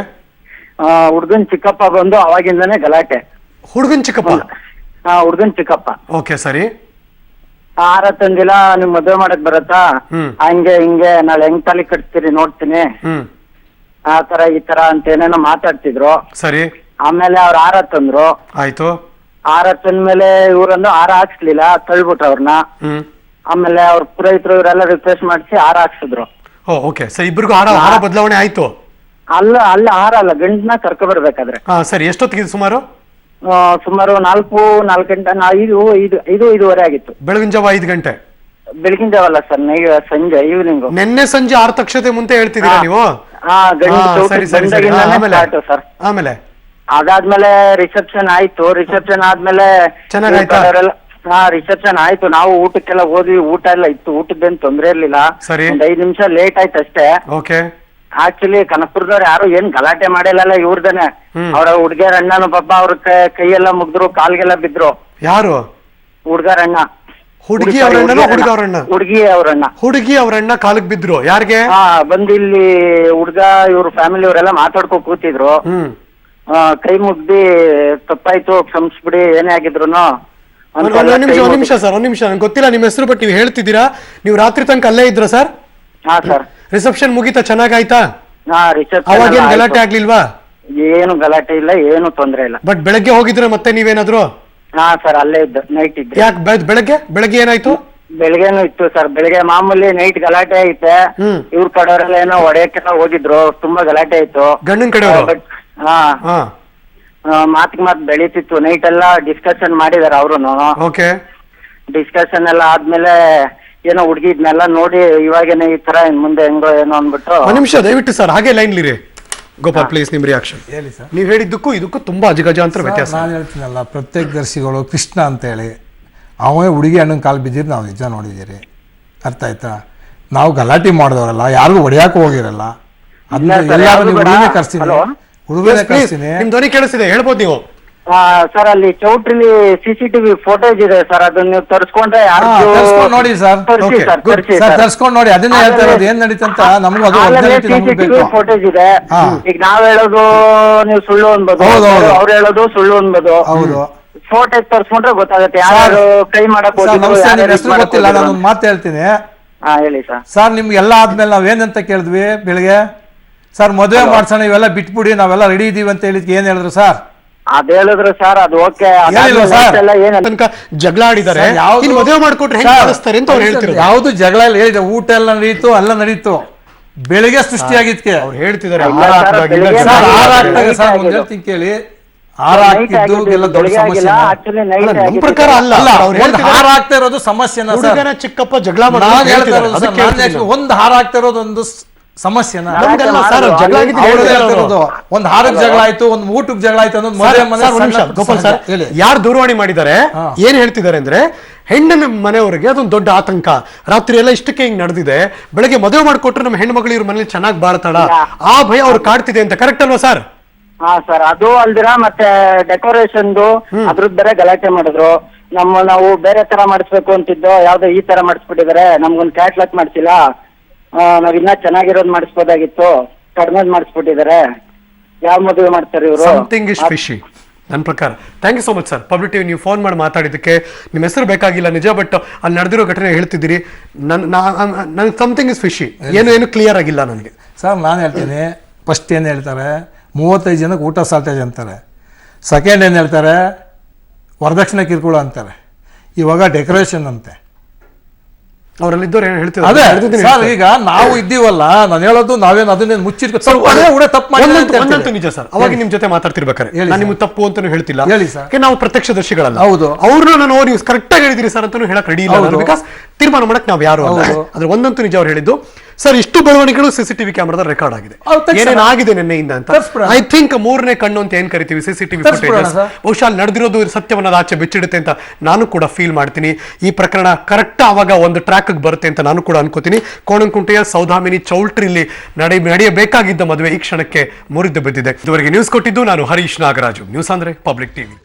ಹುಡುಗನ್ ಚಿಕ್ಕಪ್ಪ ಬಂದು ಅವಾಗಿಂದಾನೆ ಗಲಾಟೆ. ಹುಡುಗನ್ ಚಿಕ್ಕಪ್ಪ? ಹುಡುಗನ್ ಚಿಕ್ಕಪ್ಪ. ಓಕೆ ಸರಿ. ಹಾರ ತಂದಿಲ್ಲ, ನಿಮ್ ಮದುವೆ ಮಾಡಕ್ ಬರತ್ತಾ, ಹಂಗೆ ಹಿಂಗೆ ನಾಳೆ ಹೆಂಗ್ ತಾಲಿ ಕಟ್ತೀರಿ ನೋಡ್ತೀನಿ, ಆ ತರ ಈ ತರ ಅಂತ ಏನೇನೋ ಮಾತಾಡ್ತಿದ್ರು. ಸರಿ. ಆಮೇಲೆ ಅವ್ರ ಹಾರ ತಂದ್ರು. ಆಯ್ತು. ಹಾರ ತಂದ್ಮೇಲೆ ಇವ್ರನ್ನು ಹಾರ ಹಾಕ್ಸ್ಲಿಲ್ಲ, ತಳ್ಬಿಟ್ರು ಅವ್ರನ್ನ. ಆಮೇಲೆ ಅವ್ರ ಪುರೋಹಿತರು ಇವರೆಲ್ಲ ರಿಕ್ವೆಸ್ಟ್ ಮಾಡಿಸಿ ಹಾರ ಹಾಕ್ಸಿದ್ರು. ಓಕೆ ಸರಿ, ಇಬ್ಬರಿಗೂ ಹಾರ ಬದಲಾವಣೆ ಆಯ್ತು? ಅಲ್ಲ ಹಾರ ಅಲ್ಲ, ಗಂಡನ್ನ ಕರ್ಕೊ ಬರ್ಬೇಕಾದ್ರೆ. ಸರಿ, ಎಷ್ಟೊತ್ತಿಗೆ ಸುಮಾರು? ಸುಮಾರು 4 ಗಂಟೆ, 5:05 ಆಗಿತ್ತು. ಬೆಳಗಿನ ಜಾವ 5 ಗಂಟೆ? ಬೆಳಗಿನ ಜಾವ ಅಲ್ಲ ಸರ್, ಸಂಜೆ ಈವ್ನಿಂಗ್. ನಿನ್ನೆ ಸಂಜೆ ಆರ್ತಕ್ಷತೆ ಮುಂತೆ ಹೇಳ್ತಿದ್ದೀರಾ ನೀವು? ಸರ್. ಆಮೇಲೆ ಅದಾದ್ಮೇಲೆ ರಿಸೆಪ್ಷನ್ ಆಯ್ತು. ರಿಸೆಪ್ಷನ್ ಆದ್ಮೇಲೆ ರಿಸೆಪ್ಷನ್ ಆಯ್ತು. ನಾವು ಊಟಕ್ಕೆಲ್ಲ ಹೋದ್ವಿ, ಊಟ ಎಲ್ಲ ಇತ್ತು, ಊಟದ್ದೇನ್ ತೊಂದ್ರೆ ಇರ್ಲಿಲ್ಲ. ಒಂದ್ 5 ನಿಮಿಷ ಲೇಟ್ ಆಯ್ತು ಅಷ್ಟೇ. ಓಕೆ. ಆಕ್ಚುಲಿ ಕನಕಪುರದವ್ರು ಯಾರು ಏನ್ ಗಲಾಟೆ ಮಾಡಿಲ್ಲ, ಇವ್ರದನೆ. ಅವ್ರ ಹುಡ್ಗಿಯರ ಅಣ್ಣನು ಪಾಪ ಅವ್ರ ಕೈಯೆಲ್ಲ ಮುಗ್ದ್ರು, ಕಾಲ್ಗೆಲ್ಲ ಬಿದ್ರು. ಯಾರು? ಹುಡ್ಗಾರ ಅಣ್ಣ. ಹುಡುಗಿ ಅವರಣ್ಣ? ಹುಡುಗಿ ಅವ್ರಣ್ಣ. ಹುಡುಗಿ ಅವರಣ್ಣ ಕಾಲಿಗೆ ಬಿದ್ರು? ಯಾರಿಗೆ? ಬಂದು ಇಲ್ಲಿ ಹುಡ್ಗ ಇವ್ರ ಫ್ಯಾಮಿಲಿ ಅವರೆಲ್ಲ ಮಾತಾಡ್ಕೊ ಕೂತಿದ್ರು. ಕೈ ಮುಗ್ದಿ ತಪ್ಪಾಯ್ತು ಕ್ಷಮಿಸ್ಬಿಡಿ ಏನೇ ಆಗಿದ್ರು. ಒಂದ್ ನಿಮಿಷ ಸರ್, ನಂಗೆ ಗೊತ್ತಿಲ್ಲ ನಿಮ್ಮ ಹೆಸರು, ಬಟ್ ನೀವು ಹೇಳ್ತಿದ್ದೀರಾ ನೀವು ರಾತ್ರಿ ತನಕ ಅಲ್ಲೇ ಇದ್ರ ಸರ್? ಹಾ ಸರ್. ರಿಸೆಪ್ಷನ್ ಮುಗೀತಾ? ಚೆನ್ನಾಗಾಯ್ತಾ? ರಿಸೆಪ್ಷನ್ ಅವಾಗೇನ್ ಗಲಾಟೆ ಆಗ್ಲಿಲ್ವಾ? ಏನು ಗಲಾಟೆ ಇಲ್ಲ, ಏನು ತೊಂದ್ರೆ ಇಲ್ಲ. ಬಟ್ ಬೆಳಗ್ಗೆ ಹೋಗಿದ್ರೆ ಮತ್ತೆ ನೀವೇನಾದ್ರು? ಹಾ ಸರ್, ಅಲ್ಲೇ ಇದ್ದು, ನೈಟ್ ಇದ್ದು. ಯಾಕೆ ಬೆಳಗ್ಗೆ ಏನಾಯ್ತು? ಬೆಳಗ್ಗೆನು ಇತ್ತು ಸರ್. ಬೆಳಗ್ಗೆ ಮಾಮೂಲಿ, ನೈಟ್ ಗಲಾಟೆ ಐತೆ. ಇವ್ರ ಕಡೆಯವರೆಲ್ಲ ಏನೋ ಹೊಡೆಯಕ್ಕೆಲ್ಲ ಹೋಗಿದ್ರು, ತುಂಬಾ ಗಲಾಟೆ ಆಯ್ತು. ಗಂಡನ್ ಕಡೆಯವರು? ಮಾತಿಗೆ ಮಾತು ಬೆಳೀತಿತ್ತು. ನೈಟ್ ಎಲ್ಲ ಡಿಸ್ಕಷನ್ ಮಾಡಿದಾರೆ ಅವ್ರುನು. ಓಕೆ. ಡಿಸ್ಕಷನ್ ಎಲ್ಲ ಆದ್ಮೇಲೆ ಏನೋ ಹುಡುಗಿ ಇದನ್ನೆಲ್ಲ ನೋಡಿ ಇವಾಗೇನೆ ಈ ತರ ಮುಂದೆ ಹೆಂಗೋ ಏನೋ ಅಂದ್ಬಿಟ್ಟು. ಒಂದ್ ನಿಮಿಷ ದಯವಿಟ್ಟು ಸರ್ ಹಾಗೆ ಲೈನ್ಲಿರಿ. ಗೋಪಾಲ್ ಪ್ಲೀಸ್, ನಿಮ್ ರಿಯಾಕ್ಷನ್ ಹೇಳಿ ಸರ್. ನೀವ್ ಹೇಳಿದ್ದಕ್ಕೂ ಇದಕ್ಕೂ ತುಂಬಾ ಅಜಗಜಾಂತರ ವ್ಯತ್ಯಾಸ. ನಾನು ಹೇಳ್ತೀನಲ್ಲ, ಪ್ರತ್ಯೇಕದರ್ಶಿಗಳು ಕೃಷ್ಣ ಅಂತೇಳಿ ಅವನೇ ಹುಡುಗಿ ಹಣ್ಣನ್ ಕಾಲು ಬಿದ್ದಿದ್ದು ನಾವು ನಿಜ ನೋಡಿದ್ದೀರಿ. ಅರ್ಥ ಆಯ್ತಾ? ನಾವು ಗಲಾಟೆ ಮಾಡಿದವರಲ್ಲ, ಯಾರಿಗೂ ಹೊಡೆಯಾಕೆ ಹೋಗಿರಲ್ಲ. ಅದನ್ನ ಎಲ್ಲಾರು ನೀವು ಹುಡುಗನೇ ಕರ್ಸ್ತೀನಿ, ನಿಮ್ ಧ್ವನಿ ಕೇಳಿಸಿದೆ, ಹೇಳ್ಬೋದು ನೀವು. ಸರ್ ಅಲ್ಲಿ ಚೌಟ್ರಿಲಿ CCTV ಫೋಟೋಸ್ ಇದೆ ಸರ್, ಅದನ್ನ ನೀವು ತರಿಸ್ಕೊಂಡ್ರೆ ನೋಡಿ ಸರ್. ತರ್ಸ್ಕೊಂಡ್ ನೋಡಿ, ಅದನ್ನ ಹೇಳ್ತಾ ಇರೋದು ಏನ್ ನಡೀತಂತ. ನಮ್ಗೂ ಅದು CCTV ಫೋಟೋಸ್ ಇದೆ. ಈಗ ನಾವ್ ಹೇಳೋದು ನೀವು ಸುಳ್ಳು ಅನ್ಬೋದು, ಅವ್ರು ಹೇಳೋದು ಸುಳ್ಳು ಅನ್ಬೋದು. ಹೌದು, ಫೋಟೋ ತರ್ಸ್ಕೊಂಡ್ರೆ ಗೊತ್ತಾಗುತ್ತೆ ಯಾರು ಕೈ ಮಾಡಕ್ ಗೊತ್ತಿಲ್ಲ. ನಾನೊಂದು ಮಾತು ಹೇಳ್ತೀನಿ. ಹೇಳಿ ಸರ್. ಸರ್ ನಿಮ್ಗೆ ಎಲ್ಲ ಆದ್ಮೇಲೆ ನಾವ್ ಏನಂತ ಕೇಳಿದ್ವಿ ಬೆಳಿಗ್ಗೆ? ಸರ್ ಮದುವೆ ಮಾಡ್ಸೋಣ, ಇವೆಲ್ಲ ಬಿಟ್ಬಿಡಿ, ನಾವೆಲ್ಲ ರೆಡಿ ಇದೀವಿ ಅಂತ ಹೇಳಿದ್ಕೆ ಏನ್ ಹೇಳಿದ್ರು ಸರ್? ಅದ್ ಹೇಳಿದ್ರು ಸರ್, ಅದು ಓಕೆ. ತನಕ ಜಗಳ ಆಡಿದ್ದಾರೆ, ಮದುವೆ ಮಾಡ್ಕೊಟ್ರೆ ಹೆಂಗ್ ಮಾಡಿಸ್ತಾರೆ ಅಂತ ಅವ್ರು ಹೇಳ್ತಿರೋದು. ಯಾವ್ದು ಜಗಳ ಇಲ್ಲ, ಹೇಳಿದ್ರೆ ಊಟ ಎಲ್ಲ ನಡೀತು, ಎಲ್ಲ ನಡೀತು. ಬೆಳಿಗ್ಗೆ ಸೃಷ್ಟಿಯಾಗಿದ್ಕೆ ಅವ್ರು ಹೇಳ್ತಿದ್ದಾರೆ ಹೇಳ್ತೀನಿ ಕೇಳಿ. ಹಾರ ಹಾಕಿದ್ದು ಎಲ್ಲ ದೊಡ್ಡ ಸಮಸ್ಯೆ. ನಮ್ ಪ್ರಕಾರ ಅಲ್ಲ, ಹಾರ ಹಾಕ್ತಾ ಇರೋದು ಸಮಸ್ಯೆನ ಸರ್. ಚಿಕ್ಕಪ್ಪ ಜಗಳ ಒಂದ್ ಹಾರ ಹಾಕ್ತಾ ಇರೋದು ಒಂದು ಸಮಸ್ಯೆನ. ಒಂದ್ ಹಾರಕ್ ಜಗಳ ಆಯ್ತು, ಒಂದ್ ಊಟಕ್ ಜಗಳ ಆಯ್ತು ಅನ್ನೋದು ಗೋಪಾಲ್ ಸರ್ ಯಾರು ದೂರವಾಣಿ ಮಾಡಿದ್ದಾರೆ ಏನ್ ಹೇಳ್ತಿದ್ದಾರೆ ಅಂದ್ರೆ, ಹೆಣ್ಣಿನ ಮನೆಯವರಿಗೆ ಅದೊಂದು ದೊಡ್ಡ ಆತಂಕ. ರಾತ್ರಿ ಎಲ್ಲ ಇಷ್ಟಕ್ಕೆ ಹಿಂಗ್ ನಡೆದಿದೆ, ಬೆಳಗ್ಗೆ ಮದುವೆ ಮಾಡ್ಕೊಟ್ರೆ ನಮ್ಮ ಹೆಣ್ಮಗಳು ಇವ್ರ ಮನೇಲಿ ಚೆನ್ನಾಗಿ ಬಾಳ್ತಾಳ, ಆ ಭಯ ಅವ್ರು ಕಾಡ್ತಿದೆ ಅಂತ. ಕರೆಕ್ಟ್ ಅಲ್ವಾ ಸರ್? ಹಾ ಸರ್, ಅದು ಅಲ್ದಿರ ಮತ್ತೆ ಡೆಕೋರೇಷನ್ದು ಅದ್ರದ್ದು ಬೇರೆ ಗಲಾಟೆ ಮಾಡಿದ್ರು. ನಾವು ಬೇರೆ ತರ ಮಾಡಿಸ್ಬೇಕು ಅಂತಿದ್ದೋ, ಯಾವ್ದೋ ಈ ತರ ಮಾಡಿಸ್ಬಿಟ್ಟಿದ್ದಾರೆ, ನಮ್ಗೊಂದು ಕ್ಯಾಟ್ಲಾಕ್ ಮಾಡಿಸಿಲ್ಲ, ನಾವ್ ಇನ್ನ ಚೆನ್ನಾಗಿರೋದು ಮಾಡಿಸ್ಬೋದಾಗಿತ್ತು, ಕಡಿಮೆ ಮಾಡಿಸ್ಬಿಟ್ಟಿದ್ದಾರೆ. ಯಾವ ಮದುವೆ ಮಾಡ್ತಾರೆ ಇವರು? ಸಮಥಿಂಗ್ ಇಸ್ ಫಿಶಿ ನನ್ನ ಪ್ರಕಾರ. Thank you so much sir. Public TV ನೀವು ಫೋನ್ ಮಾಡಿ ಮಾತಾಡಿದ್ದಕ್ಕೆ. ನಿಮ್ಮ ಹೆಸರು ಬೇಕಾಗಿಲ್ಲ ನಿಜ, ಬಟ್ ಅಲ್ಲಿ ನಡೆದಿರೋ ಘಟನೆ ಹೇಳ್ತಿದ್ದೀರಿ. ನನ್ ಸಮಥಿಂಗ್ ಇಸ್ ಫಿಶಿ, ಏನು ಕ್ಲಿಯರ್ ಆಗಿಲ್ಲ ನನಗೆ. ಸರ್ ನಾನು ಹೇಳ್ತೀನಿ, ಫಸ್ಟ್ ಏನು ಹೇಳ್ತಾರೆ 35 ಜನಕ್ಕೆ ಊಟ ಸಾಲ್ಟೇಜ್ ಅಂತಾರೆ. ಸೆಕೆಂಡ್ ಏನು ಹೇಳ್ತಾರೆ ವರದಕ್ಷಿಣೆ ಕಿರುಕುಳ ಅಂತಾರೆ. ಇವಾಗ ಡೆಕೋರೇಷನ್ ಅಂತೆ. ಅವರಲ್ಲಿದ್ದವ್ರು ಏನು ಅದೇ ಹೇಳ್ತಿದ್ದಾರೆ ಸರ್, ಈಗ ನಾವು ಇದ್ದೀವಲ್ಲ, ನಾನು ಹೇಳೋದು ನಾವೇನು ಅದನ್ನೇನು ಮುಚ್ಚಿಟ್ಕೊ ತಪ್ಪು ಮಾಡಿ ಒಂದಂತೂ ನಿಜ ಸರ್. ಅವಾಗ ನಿಮ್ ಜೊತೆ ಮಾತಾಡ್ತಿರ್ಬೇಕಾರೆ ಹೇಳಿ ನಾನು ನಿಮ್ಗೆ ತಪ್ಪು ಅಂತಾನು ಹೇಳ್ತಿಲ್ಲ. ಹೇಳಿ ಸರ್. ಯಾಕೆ ನಾವು ಪ್ರತ್ಯಕ್ಷದರ್ಶಿಗಳಲ್ಲ. ಹೌದು. ಅವ್ರನ್ನ ನಾವು ನೀವು ಕರೆಕ್ಟ್ ಆಗಿ ಹೇಳಿದಿರಿ ಸರ್ ಅಂತಾನು ಹೇಳಕ್ ರೆಡಿ ಇಲ್ಲ, ಬಿಕಾಸ್ ತೀರ್ಮಾನ ಮಾಡಕ್ ನಾವು ಯಾರು ಅಲ್ಲ. ಅದ್ರ ಒಂದಂತೂ ನಿಜ ಅವ್ರು ಹೇಳಿದ್ದು. ಸರ್ ಇಷ್ಟು ಬೆಳವಣಿಗೆಗಳು ಸಿಸಿಟಿವಿ ಕ್ಯಾಮರಾದಲ್ಲಿ ರೆಕಾರ್ಡ್ ಆಗಿದೆ. ಏನೇನಾಗಿದೆ ನಿನ್ನೆಯಿಂದ ಅಂತ. ಐ ಥಿಂಕ್ ಮೂರನೇ ಕಣ್ಣು ಅಂತ ಏನ್ ಕರಿತೀವಿ ಸಿಸಿಟಿವಿ ಫುಟೇಜ್, ಬಹುಶಃ ಅಲ್ಲಿ ನಡೆದಿರೋದು ಸತ್ಯವನ್ನ ಆಚೆ ಬಿಚ್ಚಿಡುತ್ತೆ ಅಂತ ನಾನು ಕೂಡ ಫೀಲ್ ಮಾಡ್ತೀನಿ. ಈ ಪ್ರಕರಣ ಕರೆಕ್ಟ್ ಆವಾಗ ಒಂದು ಟ್ರ್ಯಾಕ್ ಬರುತ್ತೆ ಅಂತ ನಾನು ಕೂಡ ಅನ್ಕೋತೀನಿ. ಕೋಣಂಕುಂಟೆಯ ಸೌಧಾಮಿನಿ ಚೌಲ್ಟ್ರಿಲಿ ನಡೆಯಬೇಕಾಗಿದ್ದ ಮದುವೆ ಈ ಕ್ಷಣಕ್ಕೆ ಮುರಿದು ಬಿದ್ದಿದೆ. ಇದುವರೆಗೆ ನ್ಯೂಸ್ ಕೊಟ್ಟಿದ್ದು ನಾನು ಹರೀಶ್ ನಾಗರಾಜು. ನ್ಯೂಸ್ ಅಂದ್ರೆ ಪಬ್ಲಿಕ್ ಟಿವಿ.